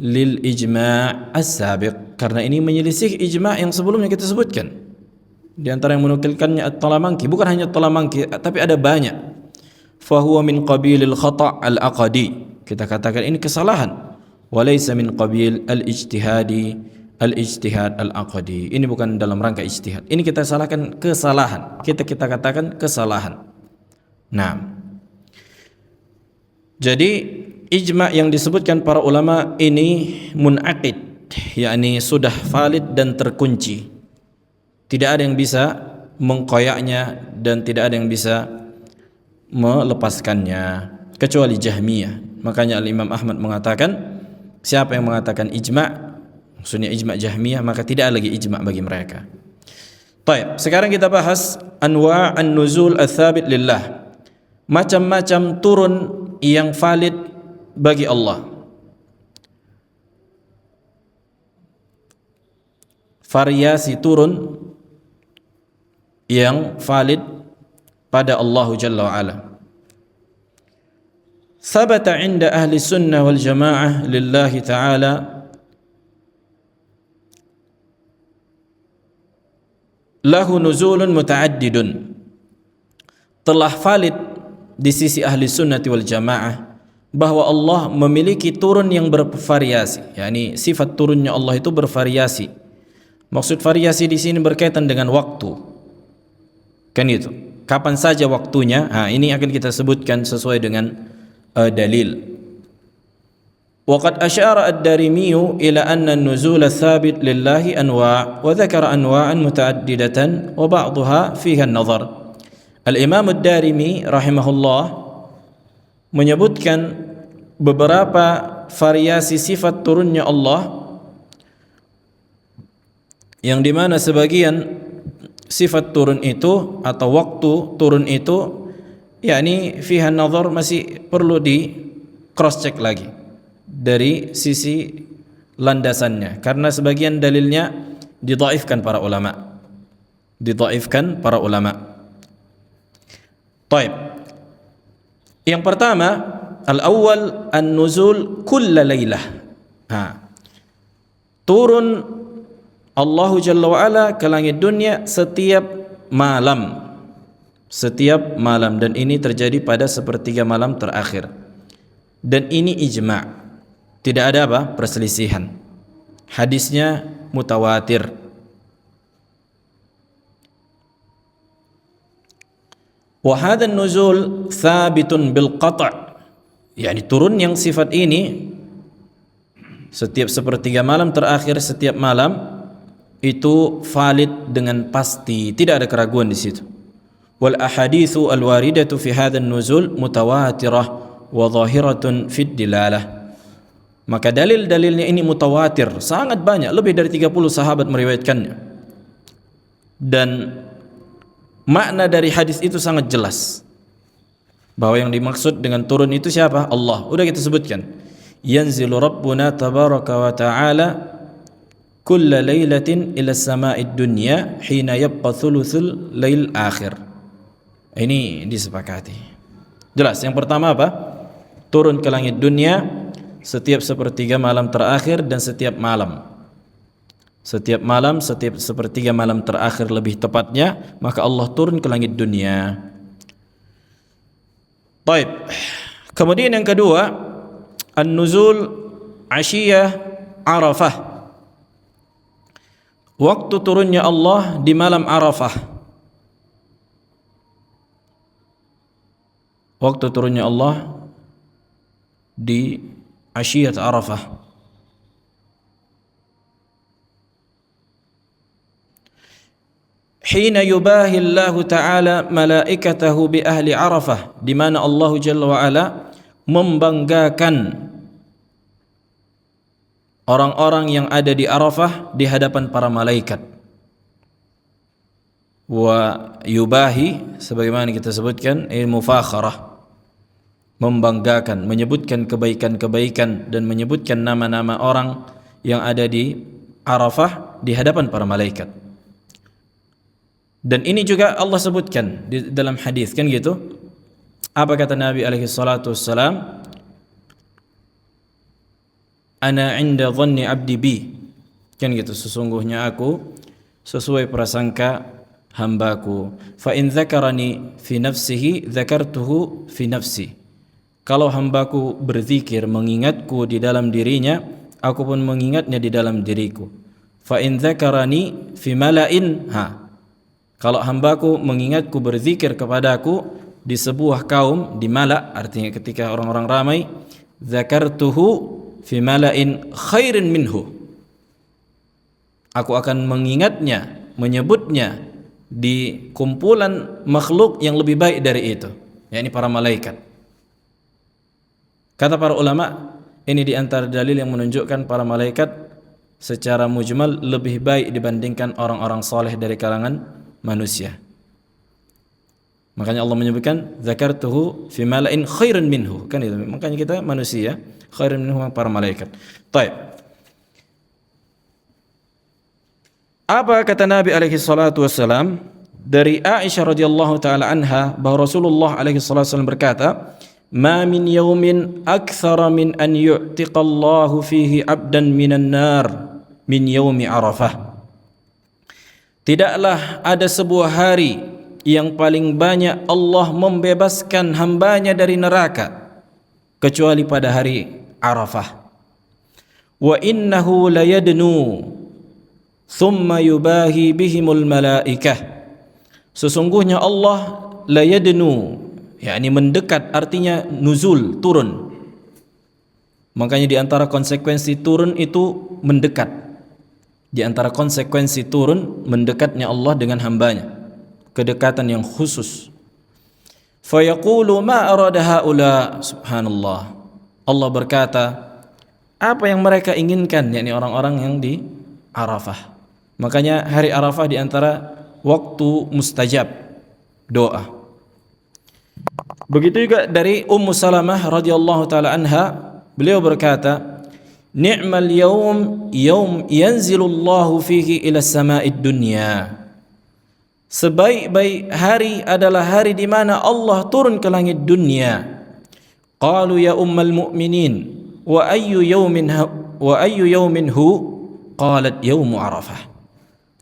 lil ijma' as-sabiq, karena ini menyelisih ijma' yang sebelumnya kita sebutkan. Di antara yang menukilkannya At-Talamanki, bukan hanya At-Talamanki tapi ada banyak. Fa huwa min qabilil khata' al-aqdi, kita katakan ini kesalahan. Walaysa min qabil al-ijtihad al-aqdi, ini bukan dalam rangka ijtihad. Ini kita salahkan kesalahan. Kita katakan kesalahan. Nah, jadi ijma' yang disebutkan para ulama ini munaqid, yakni sudah valid dan terkunci. Tidak ada yang bisa mengkoyaknya dan tidak ada yang bisa melepaskannya kecuali Jahmiyah. Makanya Al-Imam Ahmad mengatakan, siapa yang mengatakan ijma', maksudnya ijma' Jahmiyah, maka tidak lagi ijma' bagi mereka. Baik, sekarang kita bahas anwa' an-nuzul ats-tsabit lillah. Macam-macam turun yang valid bagi Allah. Variasi turun yang valid pada Allah Jalla wa Ala. ثبت عند أهل السنة والجماعة لله تعالى له نزول متعدد. Telah valid di sisi ahli sunnati wal jamaah bahwa Allah memiliki turun yang bervariasi, yakni sifat turunnya Allah itu bervariasi. Maksud variasi di sini berkaitan dengan waktu, kan itu, kapan saja waktunya. Ini akan kita sebutkan sesuai dengan dalil. Waqad asyara ad-Darimi ila anna an-nuzul ats-tsabit lillahi anwa' wa dzakara anwa'an muta'addidatan wa ba'daha fiha an-nazar. Al-Imam ad-Darimi rahimahullah menyebutkan beberapa variasi sifat turunnya Allah, yang dimana sebagian sifat turun itu atau waktu turun itu, yakni fiha nazar, masih perlu di cross check lagi dari sisi landasannya, karena sebagian dalilnya didhaifkan para ulama. Taib. Yang pertama, al-awwal an-nuzul kulla lailah. Turun Allah Jalla wa Ala ke langit dunia setiap malam. Dan ini terjadi pada sepertiga malam terakhir, dan ini ijma', tidak ada perselisihan. Hadisnya mutawatir. Wa hadha an-nuzul thabitun bil qat', yakni turun yang sifat ini setiap sepertiga malam terakhir setiap malam itu valid dengan pasti, tidak ada keraguan di situ. Wal ahaditsu al-waridatu fi hadzal nuzul mutawatirah wa zahiratun fid dilalah. Maka dalil-dalilnya ini mutawatir, sangat banyak, lebih dari 30 sahabat meriwayatkannya. Dan makna dari hadis itu sangat jelas, bahwa yang dimaksud dengan turun itu siapa? Allah. Udah kita sebutkan. Yanzilu Rabbuna tabaraka wa ta'ala kulla lailatin ila sama'id dunya hina yabqa thuluthul lail akhir. Ini disepakati. Jelas. Yang pertama apa? Turun ke langit dunia setiap sepertiga malam terakhir dan setiap malam. Setiap malam, setiap sepertiga malam terakhir lebih tepatnya, maka Allah turun ke langit dunia. Baik. Kemudian yang kedua, an-nuzul ashiyah Arafah. Waktu turunnya Allah di malam Arafah. Waktu turunnya Allah di Ashiyat Arafah. hina yubahi Allah Ta'ala malaikatahu bi ahli Arafah, di mana Allah Jalla wa Ala membanggakan orang-orang yang ada di Arafah di hadapan para malaikat. Wa yubahi, sebagaimana kita sebutkan, mufakharah, membanggakan, menyebutkan kebaikan-kebaikan dan menyebutkan nama-nama orang yang ada di Arafah di hadapan para malaikat. Dan ini juga Allah sebutkan di dalam hadis, kan gitu. Apa kata Nabi alaihi salatu wassalam? Ana 'inda dhanni 'abdi bi. Kan gitu, sesungguhnya aku sesuai prasangka hambaku. Fa in dzakarani fi nafsihi dzakartuhu fi nafsi. Kalau hambaku berzikir, mengingatku di dalam dirinya, aku pun mengingatnya di dalam diriku. Fa in dzakarani fi mala'in, kalau hambaku mengingatku, berzikir kepadaku di sebuah kaum, di mala', artinya ketika orang-orang ramai, dzakartuhu fi mala'in khairin minhu, aku akan mengingatnya, menyebutnya di kumpulan makhluk yang lebih baik dari itu, yakni para malaikat. Kata para ulama, ini di antara dalil yang menunjukkan para malaikat secara mujmal lebih baik dibandingkan orang-orang saleh dari kalangan manusia. Makanya Allah menyebutkan zakartuhu fi mala'in khairan minhu, kan itu. Makanya kita manusia khairan minhu, para malaikat. Baik. Apa kata Nabi alaihi salatu wassalam dari Aisyah radhiyallahu taala anha, bahwa Rasulullah alaihi salatu wassalam berkata, "Ma min yawmin akthara min an yu'tiqallahu fihi 'abdan minan nar min yaumi Arafah." Tidaklah ada sebuah hari yang paling banyak Allah membebaskan hambanya dari neraka kecuali pada hari Arafah. Wa innahu layadnu thumma yubahi bihimul malaikah. Sesungguhnya Allah layadnu, yakni mendekat, artinya nuzul, turun. Makanya di antara konsekuensi turun itu mendekat. Di antara konsekuensi turun, mendekatnya Allah dengan hambanya, kedekatan yang khusus. Fayaqulu ma arada haula, subhanallah. Allah berkata, apa yang mereka inginkan, yakni orang-orang yang di Arafah. Makanya hari Arafah di antara waktu mustajab doa. Begitu juga dari Ummu Salamah radhiyallahu taala anha, beliau berkata, ni'mal yawm yawm yanzilullahu fihi ila sama'id dunya. Sebaik-baik hari adalah hari di mana Allah turun ke langit dunia. Qalu ya ummal mu'minin wa ayyu yawmin hu? Qalat yawmu Arafah.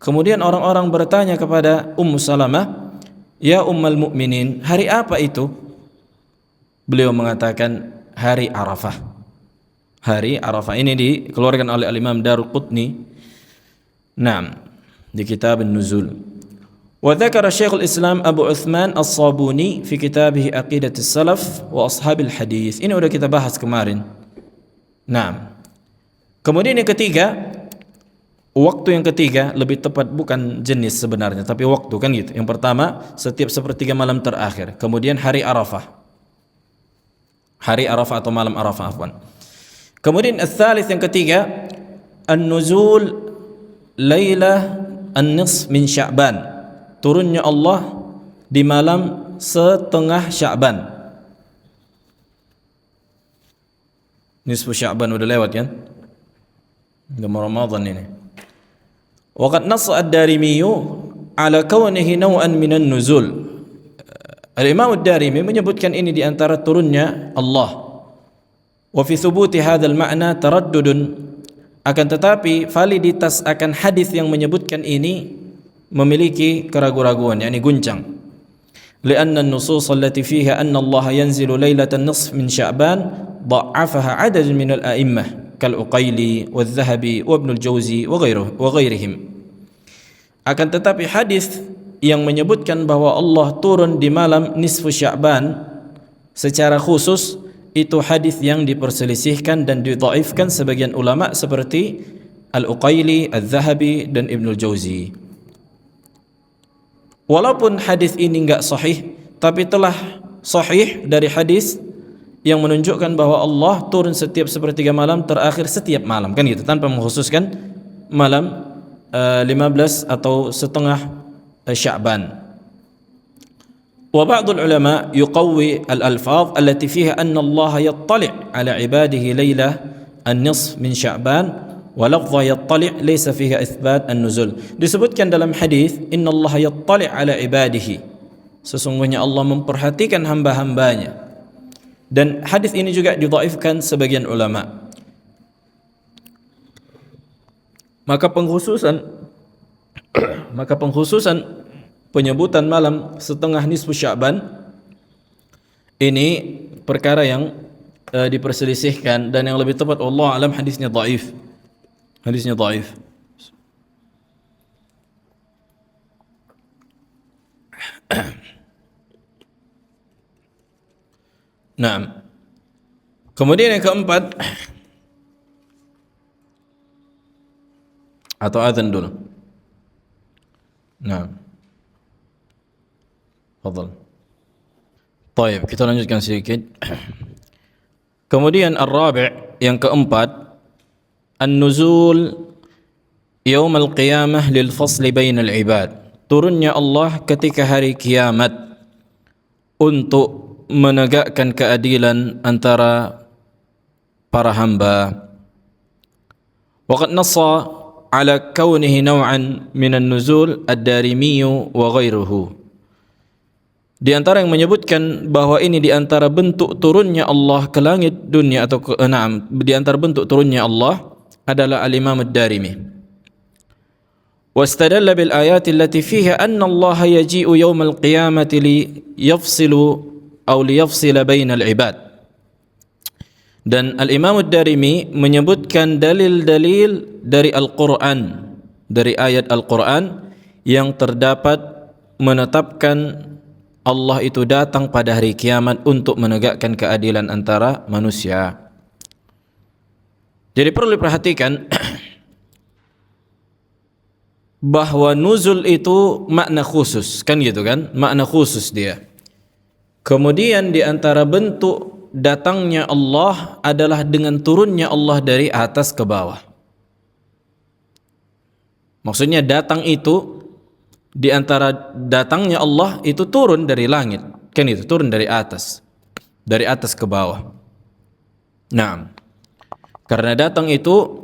Kemudian orang-orang bertanya kepada Ummu Salamah, ya ummal mu'minin, hari apa itu? Beliau mengatakan hari Arafah. Hari Arafah ini dikeluarkan oleh Al-Imam Daruqutni, di kitab An-Nuzul. Wa dzakara Syekhul Islam Abu Utsman As-Sabuni fi kitabih Aqidatus Salaf wa Ashabil Hadis. Ini sudah kita bahas kemarin. Kemudian yang ketiga, waktu yang ketiga, lebih tepat bukan jenis sebenarnya, tapi waktu, kan gitu. Yang pertama, setiap sepertiga malam terakhir. Kemudian hari Arafah. Hari Arafah atau malam Arafah, afwan. Kemudian al-thalith, yang ketiga, an-nuzul lailah an-nisf min Sya'ban. Turunnya Allah di malam setengah Sya'ban. Nisfu Sya'ban udah lewat kan? Udah Ramadan ini. Wa qad nassa ad-Darimi ala kaunihi naw'an min an-nuzul. Al-Imam ad-Darimi menyebutkan ini di antara turunnya Allah. Wa fi thubuti hadzal ma'na taraddudun, akan tetapi validitas akan hadis yang menyebutkan ini memiliki keraguan-raguan, yakni guncang. Lianna an-nusus allati fiha anna Allah yanzilu lailatan nisf min Sya'ban dha'afaha 'adad min al-a'immah kal-Uqaili wal-Dhahabi wa Ibnu al-Jauzi wa ghairihim. Akan tetapi hadis yang menyebutkan bahwa Allah turun di malam nisfu Sya'ban secara khusus, itu hadis yang diperselisihkan dan didhaifkan sebagian ulama seperti Al-Uqaili, Al-Dhahabi dan Ibnu Al-Jauzi. Walaupun hadis ini enggak sahih, tapi telah sahih dari hadis yang menunjukkan bahwa Allah turun setiap sepertiga malam terakhir setiap malam, kan gitu, tanpa mengkhususkan malam 15 atau setengah Sya'ban. Wa ba'dul ulama yuqawwi al-alfaz allati fiha anna Allah yattali' ala ibadihi lailah an-nisf min Sya'ban wa lafdha yattali' laysa fiha itsbat an-nuzul. Disebutkan dalam hadis inna Allah yattali' ala ibadihi, sesungguhnya Allah memperhatikan hamba-hambanya. Dan hadis ini juga didhaifkan sebagian ulama. Maka pengkhususan penyebutan malam setengah nisfu Sya'ban ini perkara yang diperselisihkan, dan yang lebih tepat wallahu alam hadisnya dhaif. Hadisnya dhaif. Nah, kemudian yang keempat, atau azan dulu. Nah, fadhal. Baik, kita lanjutkan sedikit. Kemudian ar-rabi', yang keempat, an-nuzul yaum al-qiyamah lil fasli bainal ibad. Turunnya Allah ketika hari kiamat untuk menegakkan keadilan antara para hamba. Waqad nassa ala kaunihi naw'an min an-nuzul ad-Darimi wa ghairuhu. Di antara yang menyebutkan bahwa ini di antara bentuk turunnya Allah ke langit dunia, atau di antara bentuk turunnya Allah adalah al-Imam ad-Darimi. Wastadalla bil ayati allati fiha anna Allah yaji'u yawm al-qiyamati li yafsilu liyafsila bainal ibad. Dan Al-Imam Ad-Darimi menyebutkan dalil-dalil dari Al-Quran, dari ayat Al-Quran yang terdapat menetapkan Allah itu datang pada hari kiamat untuk menegakkan keadilan antara manusia. Jadi perlu diperhatikan bahwa nuzul itu makna khusus, kan gitu kan, makna khusus dia. Kemudian di antara bentuk datangnya Allah adalah dengan turunnya Allah dari atas ke bawah. Maksudnya datang itu, di antara datangnya Allah itu turun dari langit, kan itu, turun dari atas ke bawah. Nah, karena datang itu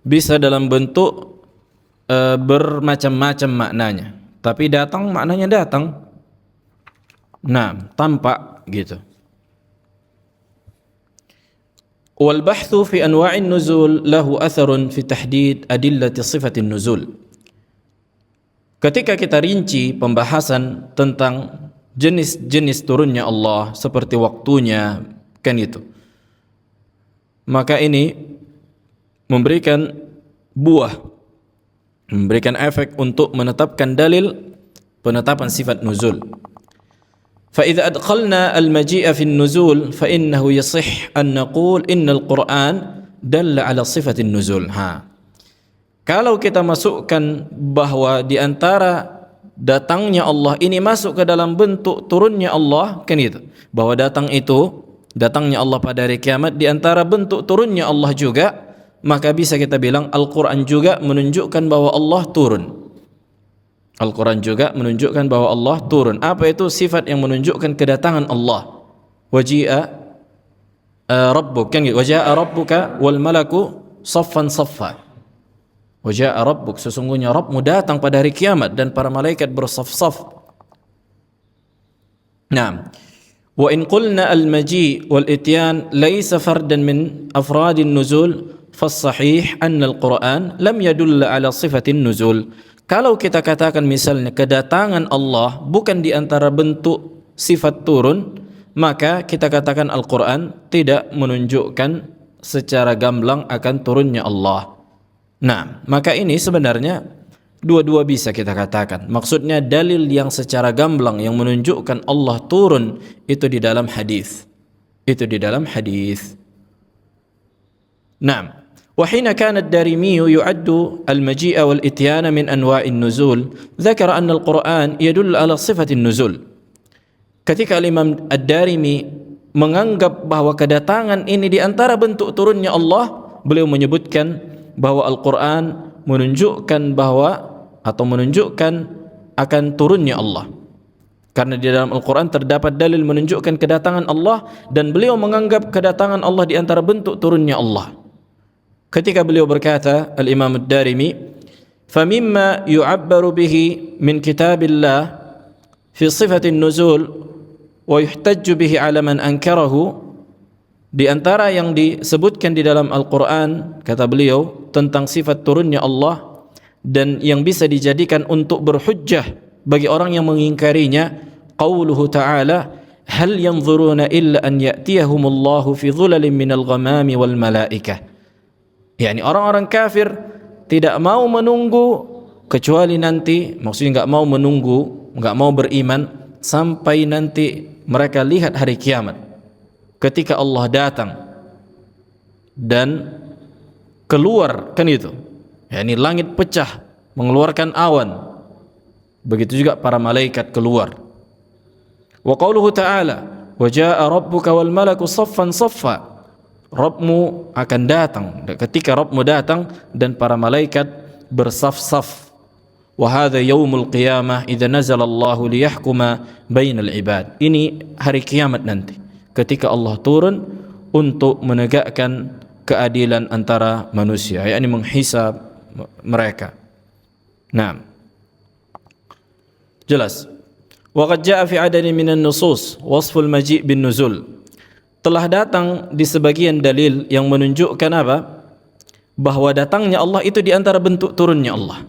bisa dalam bentuk bermacam-macam maknanya, tapi datang maknanya datang. Nah, tampak gitu. Wal bahthu fi anwa'in nuzul lahu atharun fi tahdid adillati sifatin nuzul. Ketika kita rinci pembahasan tentang jenis-jenis turunnya Allah seperti waktunya, kan itu, maka ini memberikan buah, memberikan efek untuk menetapkan dalil penetapan sifat nuzul. فإذا أدخلنا المجيء في النزول فإنه يصح أن نقول إن القرآن دل على صفة النزول. Kalau kita masukkan bahwa di antara datangnya Allah ini masuk ke dalam bentuk turunnya Allah, kan itu, bahwa datangnya Allah pada hari kiamat di antara bentuk turunnya Allah juga, maka bisa kita bilang Al-Quran juga menunjukkan bahwa Allah turun. Al-Quran juga menunjukkan bahwa Allah turun. Apa itu sifat yang menunjukkan kedatangan Allah? Waji'a rabbuk, kan gitu, waja'a rabbuka wal malaku saffan saffa. Waja'a rabbuk, sesungguhnya Rabbmu datang pada hari kiamat dan para malaikat bersaf-saf. Nah, wa in qulna al-maji' wal ityan laysa fardan min afradin nuzul fas-sahih anna al-Quran lam yadull ala sifatin nuzul. Kalau kita katakan misalnya kedatangan Allah bukan di antara bentuk sifat turun, maka kita katakan Al-Quran tidak menunjukkan secara gamblang akan turunnya Allah. Nah, maka ini sebenarnya dua-dua bisa kita katakan. Maksudnya dalil yang secara gamblang yang menunjukkan Allah turun itu di dalam hadis. Itu di dalam hadis. Nah, وحين كان الدارمي يعد المجيء والإتيان من أنواع النزول ذكر أن القرآن يدل على صفة النزول. Ketika Imam Ad-Darimi menganggap bahwa kedatangan ini di antara bentuk turunnya Allah, beliau menyebutkan bahwa Al-Quran menunjukkan akan turunnya Allah. Karena di dalam Al-Quran terdapat dalil menunjukkan kedatangan Allah, dan beliau menganggap kedatangan Allah di antara bentuk turunnya Allah. Ketika beliau berkata, Al-Imam Ad-Darimi, فَمِمَّا يُعَبَّرُ بِهِ مِنْ كِتَابِ اللَّهِ فِي صِفَةِ النُّزُولِ وَيُحْتَجُّ بِهِ عَلَى مَنْ أَنْكَرَهُ. Di antara yang disebutkan di dalam Al-Quran, kata beliau, tentang sifat turunnya Allah, dan yang bisa dijadikan untuk berhujjah bagi orang yang mengingkarinya, qauluhu ta'ala, hal yanzuruna illa an ya'tiyahumullahu fi dhulalin minal ghamami wal malaikah. Yani orang-orang kafir tidak mau menunggu kecuali nanti, maksudnya enggak mau beriman sampai nanti mereka lihat hari kiamat, ketika Allah datang dan keluar, kan itu, yani langit pecah mengeluarkan awan, begitu juga para malaikat keluar. Wa qauluhu ta'ala, wa jaa rabbuka wal malaku saffan saffa. Rabbmu akan datang, ketika Rabbmu datang dan para malaikat bersaf-saf. Wa hadha yaumul qiyamah idza nazala Allahu liyahkuma bainal ibad. Ini hari kiamat nanti, ketika Allah turun untuk menegakkan keadilan antara manusia, yakni menghisab mereka. Nah, jelas. Wa qad jaa fi adadin minan nusus wasful maji' bin nuzul. Telah datang di sebagian dalil yang menunjukkan apa? Bahwa datangnya Allah itu di antara bentuk turunnya Allah.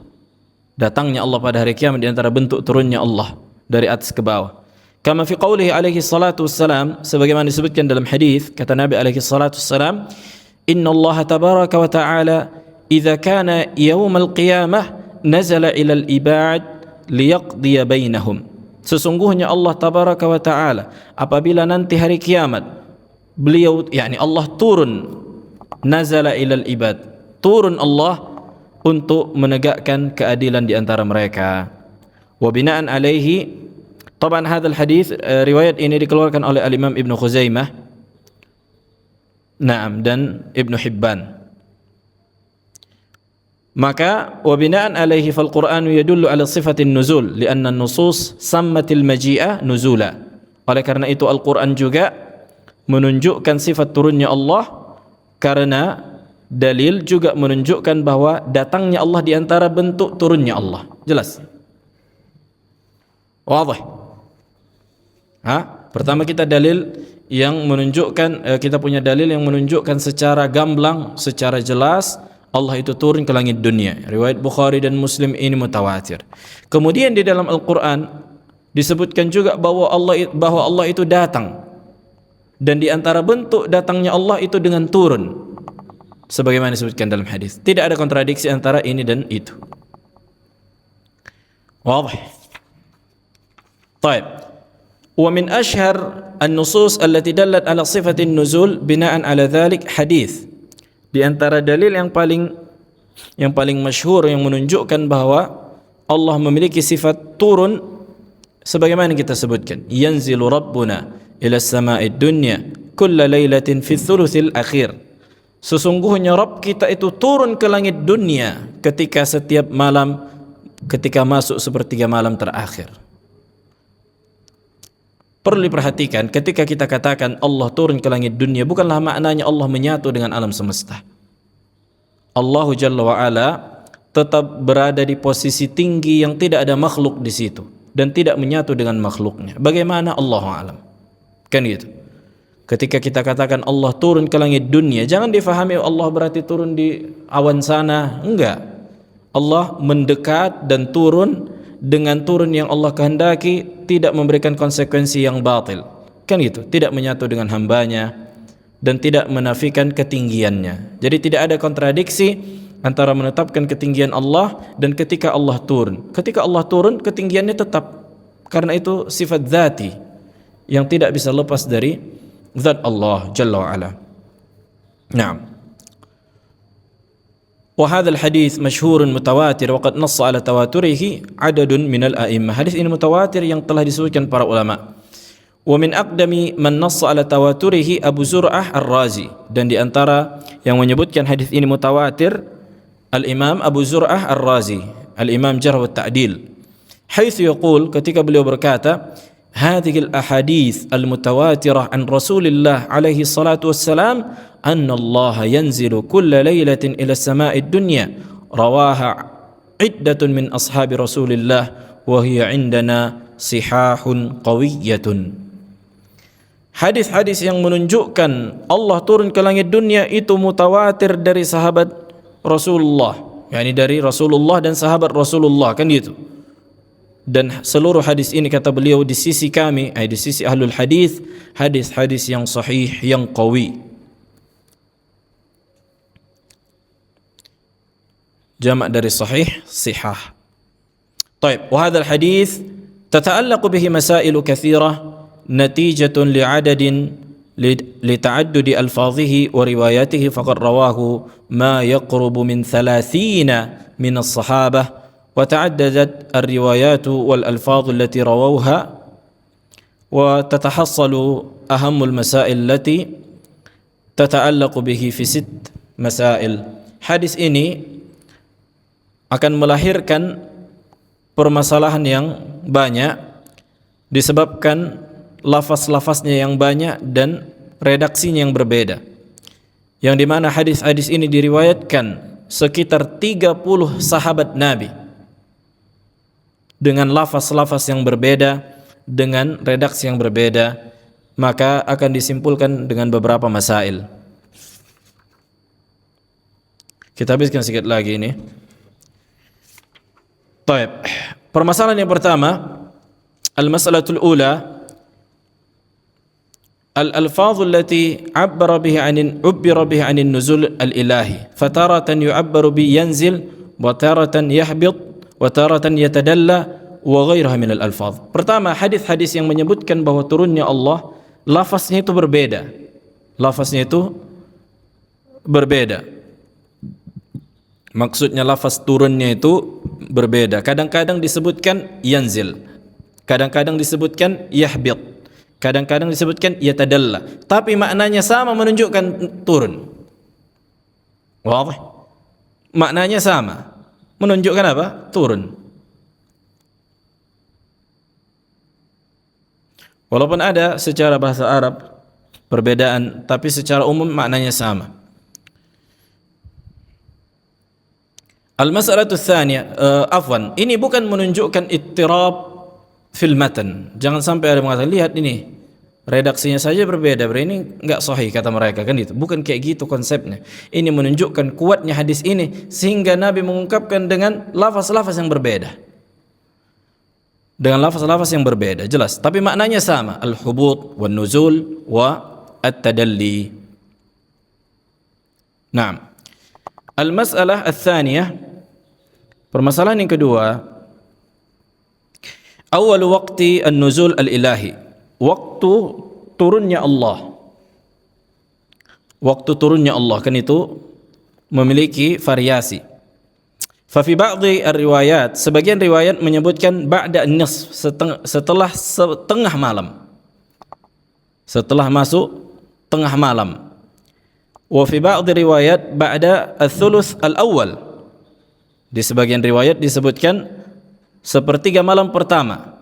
Datangnya Allah pada hari kiamat di antara bentuk turunnya Allah dari atas ke bawah. Kama fi qawlihi alaihi salatu wassalam, sebagaimana disebutkan dalam hadis, kata Nabi alaihi salatu wassalam, inna Allah tabaraka wa ta'ala idza kana yawmal qiyamah nazala ila al-ibad liyaqdiya bainahum. Sesungguhnya Allah tabaraka wa ta'ala apabila nanti hari kiamat, beliau, yakni Allah turun, nazala ilal ibad, turun Allah untuk menegakkan keadilan di antara mereka. Wa bina'an alaihi, taban hadzal hadis, riwayat ini dikeluarkan oleh al-Imam Ibnu Khuzaimah, na'am, dan Ibnu Hibban. Maka wa bina'an alaihi fal Qur'anu yadullu ala sifatin nuzul lianna an-nusus sammatil maji'a nuzula. Oleh karena itu Al-Qur'an juga menunjukkan sifat turunnya Allah, karena dalil juga menunjukkan bahwa datangnya Allah di antara bentuk turunnya Allah. Jelas? Wadah? Pertama kita dalil yang menunjukkan, kita punya dalil yang menunjukkan secara gamblang, secara jelas Allah itu turun ke langit dunia. Riwayat Bukhari dan Muslim ini mutawatir. Kemudian di dalam Al-Quran disebutkan juga bahwa Allah itu datang, dan di antara bentuk datangnya Allah itu dengan turun, sebagaimana disebutkan dalam hadis. Tidak ada kontradiksi antara ini dan itu. Wadah. Baik. Wa min ashhar an-nusus allati dallat ala sifatin nuzul bina'an ala dhalik hadis. Di antara dalil yang paling masyhur yang menunjukkan bahwa Allah memiliki sifat turun, sebagaimana kita sebutkan, yanzilu rabbuna ila sama'id dunya kulla lailatin fi thuluthil akhir. Sesungguhnya Rabb kita itu turun ke langit dunia ketika setiap malam, ketika masuk sepertiga malam terakhir. Perlu diperhatikan, ketika kita katakan Allah turun ke langit dunia, bukanlah maknanya Allah menyatu dengan alam semesta. Allah Jalla wa'ala tetap berada di posisi tinggi yang tidak ada makhluk di situ, dan tidak menyatu dengan makhluknya. Bagaimana? Allahu a'lam. Kan gitu. Ketika kita katakan Allah turun ke langit dunia, jangan difahami Allah berarti turun di awan sana. Enggak. Allah mendekat dan turun dengan turun yang Allah kehendaki, tidak memberikan konsekuensi yang batil. Kan gitu. Tidak menyatu dengan hambanya dan tidak menafikan ketinggiannya. Jadi tidak ada kontradiksi antara menetapkan ketinggian Allah dan ketika Allah turun. Ketika Allah turun, ketinggiannya tetap, karena itu sifat dzati yang tidak bisa lepas dari zat Allah Jalla wa'ala. Naam. وهذا الحديث مشهور متواتر وقد نص على تواتره عدد من الأئمة. Hadis ini mutawatir yang telah disebutkan para ulama. ومن أقدم من نص على تواتره أبو زرعة الرازي, dan di antara yang menyebutkan hadis ini mutawatir Al-Imam Abu Zur'ah Ar-Razi, Al-Imam Jarh wa Ta'dil, حيث يقول, ketika beliau berkata, هذه الأحاديث المتواترة عن رسول الله عليه الصلاة والسلام أن الله ينزل كل ليلة إلى السماء الدنيا رواها عدة من أصحاب رسول الله وهي عندنا صحاح قوية. Hadis-hadis yang menunjukkan Allah turun ke langit dunia itu mutawatir dari sahabat Rasulullah, yakni dari Rasulullah dan sahabat Rasulullah, kan gitu. Dan seluruh hadis ini kata beliau di sisi kami, di sisi ahlul hadis, hadis-hadis yang sahih, yang qawi. Jamak dari sahih, sihah. طيب, وهذا الحديث تتعلق به مسائل كثيرة نتيجة لعدد لتعدد ألفاظه ورواياته، فقد رواه ما يقرب من 30 من الصحابة، وتعددت الروايات والألفاظ التي رووها، وتتحصل أهم المسائل التي تتعلق به في 6 مسائل. Hadis ini akan melahirkan permasalahan yang banyak disebabkan lafaz-lafaznya yang banyak dan redaksinya yang berbeda, yang dimana hadis-hadis ini diriwayatkan sekitar 30 sahabat Nabi dengan lafaz-lafaz yang berbeda, dengan redaksi yang berbeda, maka akan disimpulkan dengan beberapa masail. Kita habiskan sedikit lagi ini. Baik, permasalahan yang pertama, al-mas'alatul ula, al-alfaz allati عبر بها عن النزول الإلهي، فتارة يعبر بينزل وتارة يهبط وتارة يتدلى وغيرها من الألفاظ. Pertama, hadis-hadis yang menyebutkan bahwa turunnya Allah, lafaznya itu berbeda. Lafaznya itu berbeda. Maksudnya lafaz turunnya itu berbeda. Kadang-kadang disebutkan yanzil, kadang-kadang disebutkan yahbit, kadang-kadang disebutkan yatadalla, tapi maknanya sama, menunjukkan turun. Wadih? Maknanya sama, menunjukkan apa? Turun. Walaupun ada secara bahasa Arab perbedaan, tapi secara umum maknanya sama. Al-mas'alatu tsaniyah, afwan, ini bukan menunjukkan ittirab fil matan. Jangan sampai ada mengatakan, lihat ini redaksinya saja berbeda, berarti ini enggak sahih kata mereka, kan itu. Bukan kayak gitu konsepnya. Ini menunjukkan kuatnya hadis ini sehingga Nabi mengungkapkan dengan lafaz-lafaz yang berbeda. Dengan lafaz-lafaz yang berbeda, jelas, tapi maknanya sama, al-hubut wan nuzul wa at-tadalli. Naam. Al-mas'alah ats-tsaniyah, permasalahan yang kedua, awal waqti an-nuzul al-ilahi, waktu turunnya Allah. Waktu turunnya Allah, kan itu memiliki variasi. Fa fi ba'dhi ar-riwayat, sebagian riwayat menyebutkan ba'da an-nisf, setelah setengah malam. Setelah masuk tengah malam. Wa fi ba'dhi riwayat ba'da ats-tsuluts al-awwal. Di sebagian riwayat disebutkan sepertiga malam pertama.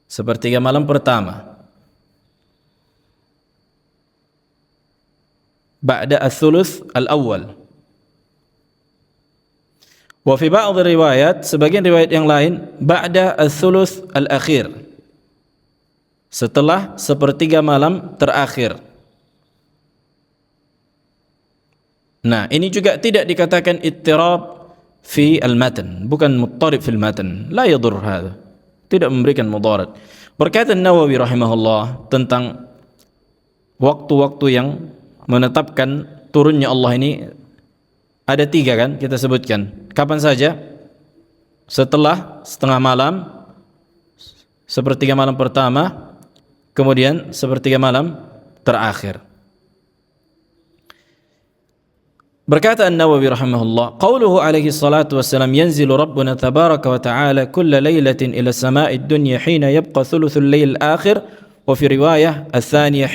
Sepertiga malam pertama. Ba'da ats-tsuluts al-awwal. Wa fi ba'dhi riwayat, sebagian riwayat yang lain, ba'da ats-tsuluts al-akhir. Setelah sepertiga malam terakhir. Nah, ini juga tidak dikatakan ittirab fi al-matan, bukan muttarib fil matan, la yadur hadha, tidak memberikan mudarat. Berkata Nawawi rahimahullah tentang waktu-waktu yang menetapkan turunnya Allah ini ada 3, kan kita sebutkan. Kapan saja? Setelah setengah malam, sepertiga malam pertama, kemudian sepertiga malam terakhir. Berkata An-Nawawi rahimahullah, qauluhu alaihi salatu wassalam, yanzilu rabbuna tabaraka wa ta'ala kulla laylatin ila sama'i dunya hina yabqa thuluthul layl akhir, wa fi riwayah al-thaniyah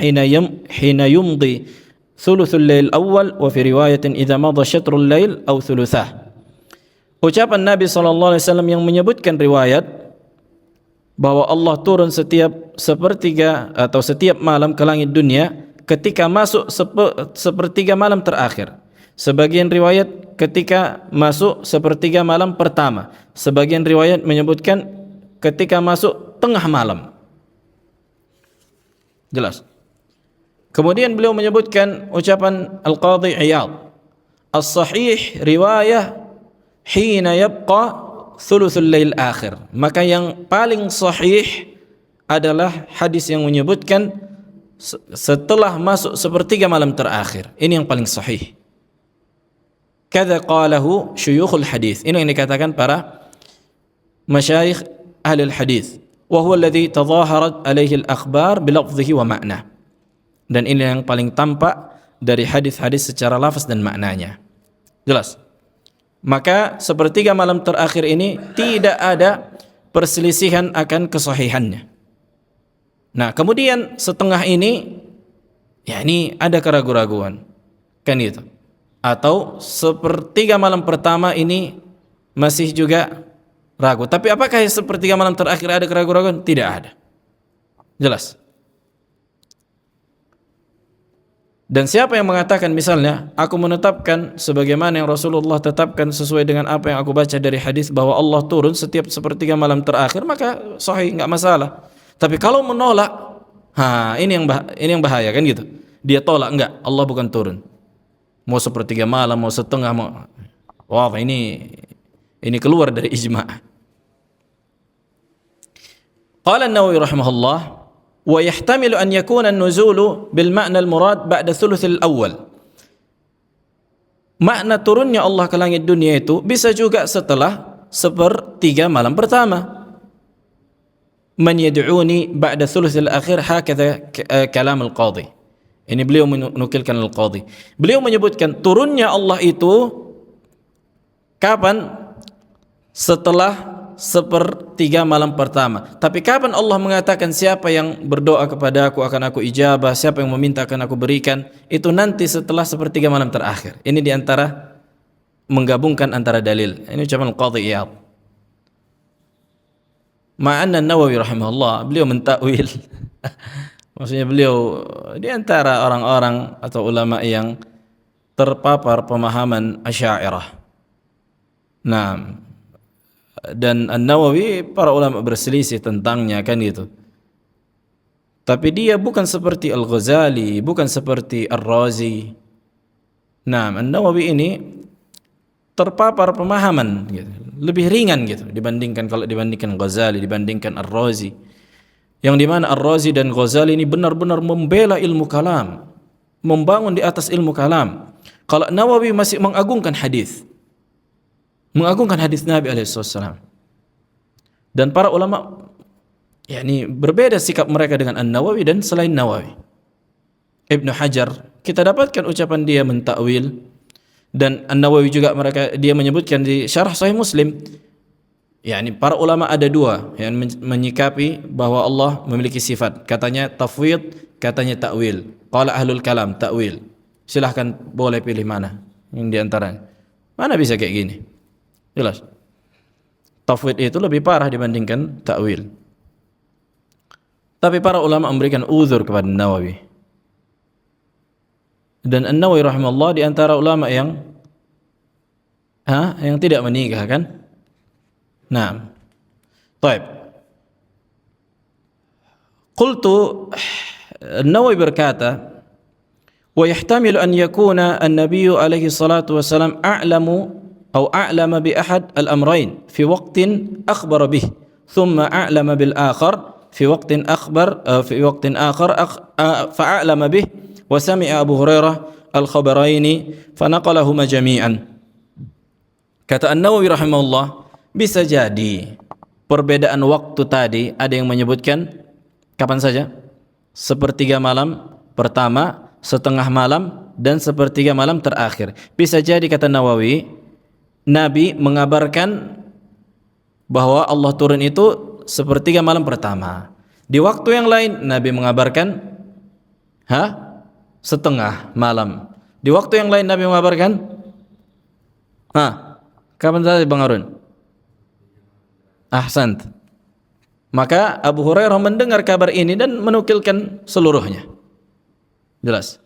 hina yumdi thuluthul layl awal, wa fi riwayatin idza madha syatrul layl aw thuluthah. Ucapan Nabi sallallahu alaihi wasallam yang menyebutkan riwayat bahwa Allah turun setiap sepertiga atau setiap malam ke langit dunia ketika masuk sepertiga malam terakhir. Sebagian riwayat ketika masuk sepertiga malam pertama. Sebagian riwayat menyebutkan ketika masuk tengah malam. Jelas. Kemudian beliau menyebutkan ucapan Al-Qadhi Iyad, as-sahih riwayah hina yabqa thuluthul lail akhir. Maka yang paling sahih adalah hadis yang menyebutkan setelah masuk sepertiga malam terakhir. Ini yang paling sahih. Kadza qalahu syuyukhul hadis. Ini yang dikatakan para masyayikh ahli hadis. Wa huwa alladhi tadhaharat alaihi al-akhbar bilafdhihi wa ma'na. Dan ini yang paling tampak dari hadis-hadis secara lafaz dan maknanya. Jelas. Maka sepertiga malam terakhir ini tidak ada perselisihan akan kesahihannya. Nah, kemudian setengah ini, ya ini ada keraguan-raguan. Kan itu. Atau sepertiga malam pertama ini masih juga ragu. Tapi apakah sepertiga malam terakhir ada keraguan-raguan? Tidak ada. Jelas. Dan siapa yang mengatakan misalnya, aku menetapkan sebagaimana yang Rasulullah tetapkan sesuai dengan apa yang aku baca dari hadis bahwa Allah turun setiap sepertiga malam terakhir, maka sahih, enggak masalah. Tapi kalau menolak, ini yang bahaya kan gitu. Dia tolak, enggak, Allah bukan turun. Mau sepertiga malam, mau setengah, mau ini keluar dari ijma'. Qala An-Nawawi rahimahullah, wa yahtamilu an yakuna an-nuzulu bil ma'na al-murad ba'da thuluthil awal. Makna turunnya Allah ke langit dunia itu bisa juga setelah sepertiga malam pertama. Man yad'uni ba'da thuluthil akhir, hakadha kalam al-qadhi. Ini beliau menukilkan Al-Qadhi. Beliau menyebutkan turunnya Allah itu kapan? Setelah sepertiga malam pertama. Tapi kapan Allah mengatakan siapa yang berdoa kepada aku akan aku ijabah, siapa yang meminta akan aku berikan, itu nanti setelah sepertiga malam terakhir. Ini diantara menggabungkan antara dalil. Ini ucapan Al-Qadhi Iyad. Ma'anna An-Nawawi rahimahullah, beliau mentakwil. Maksudnya beliau di antara orang-orang atau ulama yang terpapar pemahaman Asy'ariyah. Nah, dan An-Nawawi para ulama berselisih tentangnya kan gitu. Tapi dia bukan seperti Al-Ghazali, bukan seperti Ar-Razi. Nah, An-Nawawi ini terpapar pemahaman gitu, lebih ringan gitu dibandingkan Ghazali, dibandingkan Ar-Razi. Yang dimana Ar-Razi dan Ghazali ini benar-benar membela ilmu kalam, membangun di atas ilmu kalam. Kalau Nawawi masih mengagungkan hadis Nabi alaihissalam. Dan para ulama yakni berbeda sikap mereka dengan An-Nawawi dan selain Nawawi. Ibnu Hajar kita dapatkan ucapan dia mentakwil, dan An-Nawawi juga dia menyebutkan di Syarah Sahih Muslim. Yani para ulama ada dua yang menyikapi bahwa Allah memiliki sifat. Katanya tafwid, katanya ta'wil. Qala ahlul kalam ta'wil. Silahkan boleh pilih mana yang diantara. Mana bisa kayak gini? Jelas. Tafwid itu lebih parah dibandingkan ta'wil. Tapi para ulama memberikan uzur kepada Nawawi. Dan An-Nawawi rahimahullah di antara ulama yang tidak menikah kan? Nah, baik. Qultu, An-Nawawi berkata, wa yahtamilu an yakuna an-nabiy alaihi salatu wasalam a'lamu atau a'lama bi ahad al-amrayn fi waqtin akhbar bih, thumma a'lama bil akhar fi waqtin akhar fa'a'lama bih, wa sami'a Abu Hurairah al-khabaraini fa naqalahuma jami'an. Kata An-Nawawi rahimahullah, bisa jadi perbedaan waktu tadi ada yang menyebutkan kapan saja? Sepertiga malam pertama, setengah malam dan sepertiga malam terakhir. Bisa jadi kata Nawawi, Nabi mengabarkan bahwa Allah turun itu sepertiga malam pertama. Di waktu yang lain Nabi mengabarkan setengah malam. Di waktu yang lain Nabi mengabarkan kapan tadi Bang Harun? Ahsant. Maka Abu Hurairah mendengar kabar ini dan menukilkan seluruhnya. Jelas.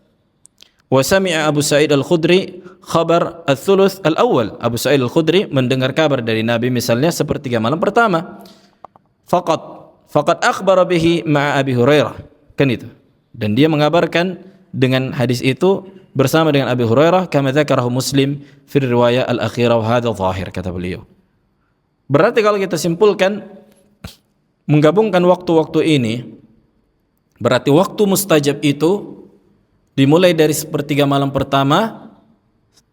Wa sami'a Abu Sa'id Al-Khudri khabar al-thuluth al-awwal. Abu Sa'id Al-Khudri mendengar kabar dari Nabi misalnya sepertiga malam pertama. Faqad akhbara bihi ma'a Abi Hurairah. Kan itu. Dan dia mengabarkan dengan hadis itu bersama dengan Abi Hurairah kama dzakarahu Muslim fi riwayah al-akhirah wa hadha zahir, kata beliau. Berarti kalau kita simpulkan menggabungkan waktu-waktu ini, berarti waktu mustajab itu dimulai dari sepertiga malam pertama,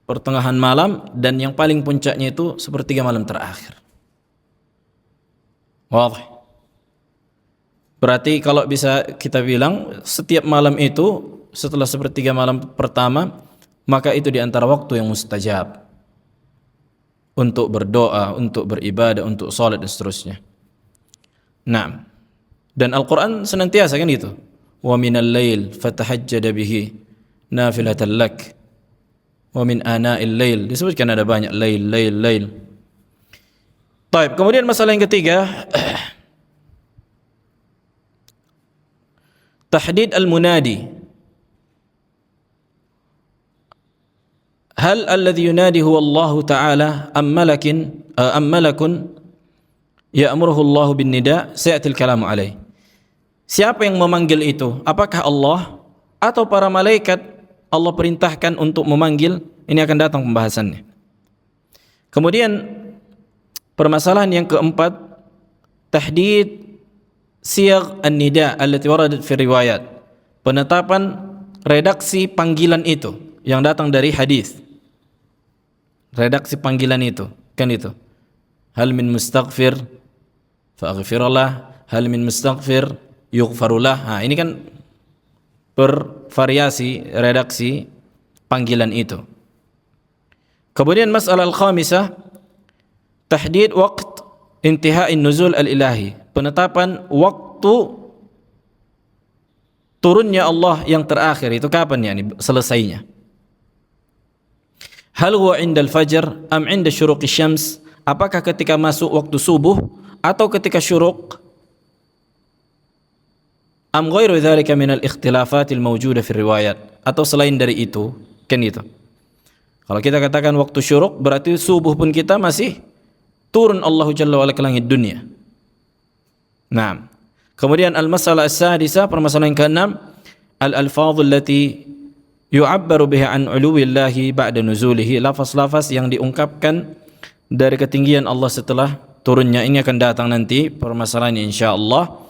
pertengahan malam, dan yang paling puncaknya itu sepertiga malam terakhir. Wadih. Berarti kalau bisa kita bilang setiap malam itu setelah sepertiga malam pertama, maka itu di antara waktu yang mustajab untuk berdoa, untuk beribadah, untuk salat dan seterusnya. Nah, dan Al-Quran senantiasa kan itu. Wa minal lail fatahajjada bihi nafilatan lak. Wa min ana'il lail. Disebutkan ada banyak lail. Baik, kemudian masalah yang ketiga, tahdid al-munadi. Hal alladhi yunadi huwa Allah Ta'ala am malakun ya'muruhu Allah bin nida? Sayatil kalamu alaih. Siapa yang memanggil itu? Apakah Allah atau para malaikat Allah perintahkan untuk memanggil? Ini akan datang pembahasannya. Kemudian permasalahan yang keempat, tahdid siyagh an-nida allati waradat fi riwayat. Penetapan redaksi panggilan itu yang datang dari hadis. Redaksi panggilan itu, kan itu. Hal min mustaghfir fa'aghfirullah, hal min mustaghfir yughfarullah. Ini kan bervariasi redaksi panggilan itu. Kemudian masalah al-khamisah, tahdid waqt intihai nuzul al-ilahi. Penetapan waktu turunnya Allah yang terakhir itu kapan ya, selesainya. Hal huwa indal fajr am inda syuruqi syams? Apakah ketika masuk waktu subuh atau ketika syuruq? Am ghairu dzalika min al-ikhtilafat al-mawjudah fi riwayat? Atau selain dari itu, kan itu. Kalau kita katakan waktu syuruq berarti subuh pun kita masih turun Allah Jalla wa ala ke langit dunia. Nah, kemudian al-masalah as-sadisah, permasalahan ke-6, al-alfadhu allati yu'abbaru biha an uluwillahi ba'da nuzulihi. Lafaz-lafaz yang diungkapkan dari ketinggian Allah setelah turunnya. Ini akan datang nanti permasalahannya insyaallah.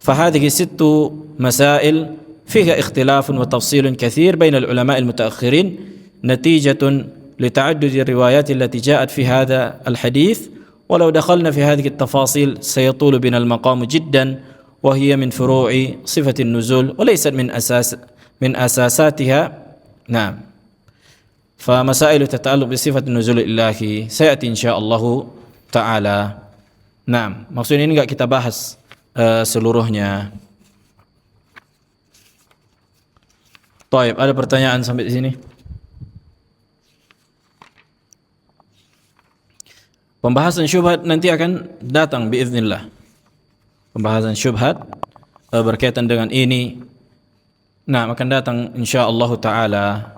Fahadhihi sittu masail fiha ikhtilafun wa tafsilun katsir bain al-ulama' al-mutaakhirin natijatun lita'addud ar-riwayat allati ja'at fi hadha al-hadith. ولو دخلنا في هذه التفاصيل سيطول بنا المقام جدا وهي من فروع صفة النزول وليست من أساساتها. نعم، فمسائل تتعلق بصفة النزول الإلهي سيأتي إن شاء الله تعالى. Nah, maksudnya ini enggak kita bahas seluruhnya. Baik, ada pertanyaan sampai di sini? Pembahasan syubhat nanti akan datang biiznillah. Pembahasan syubhat berkaitan dengan ini, nah akan datang insyaallah taala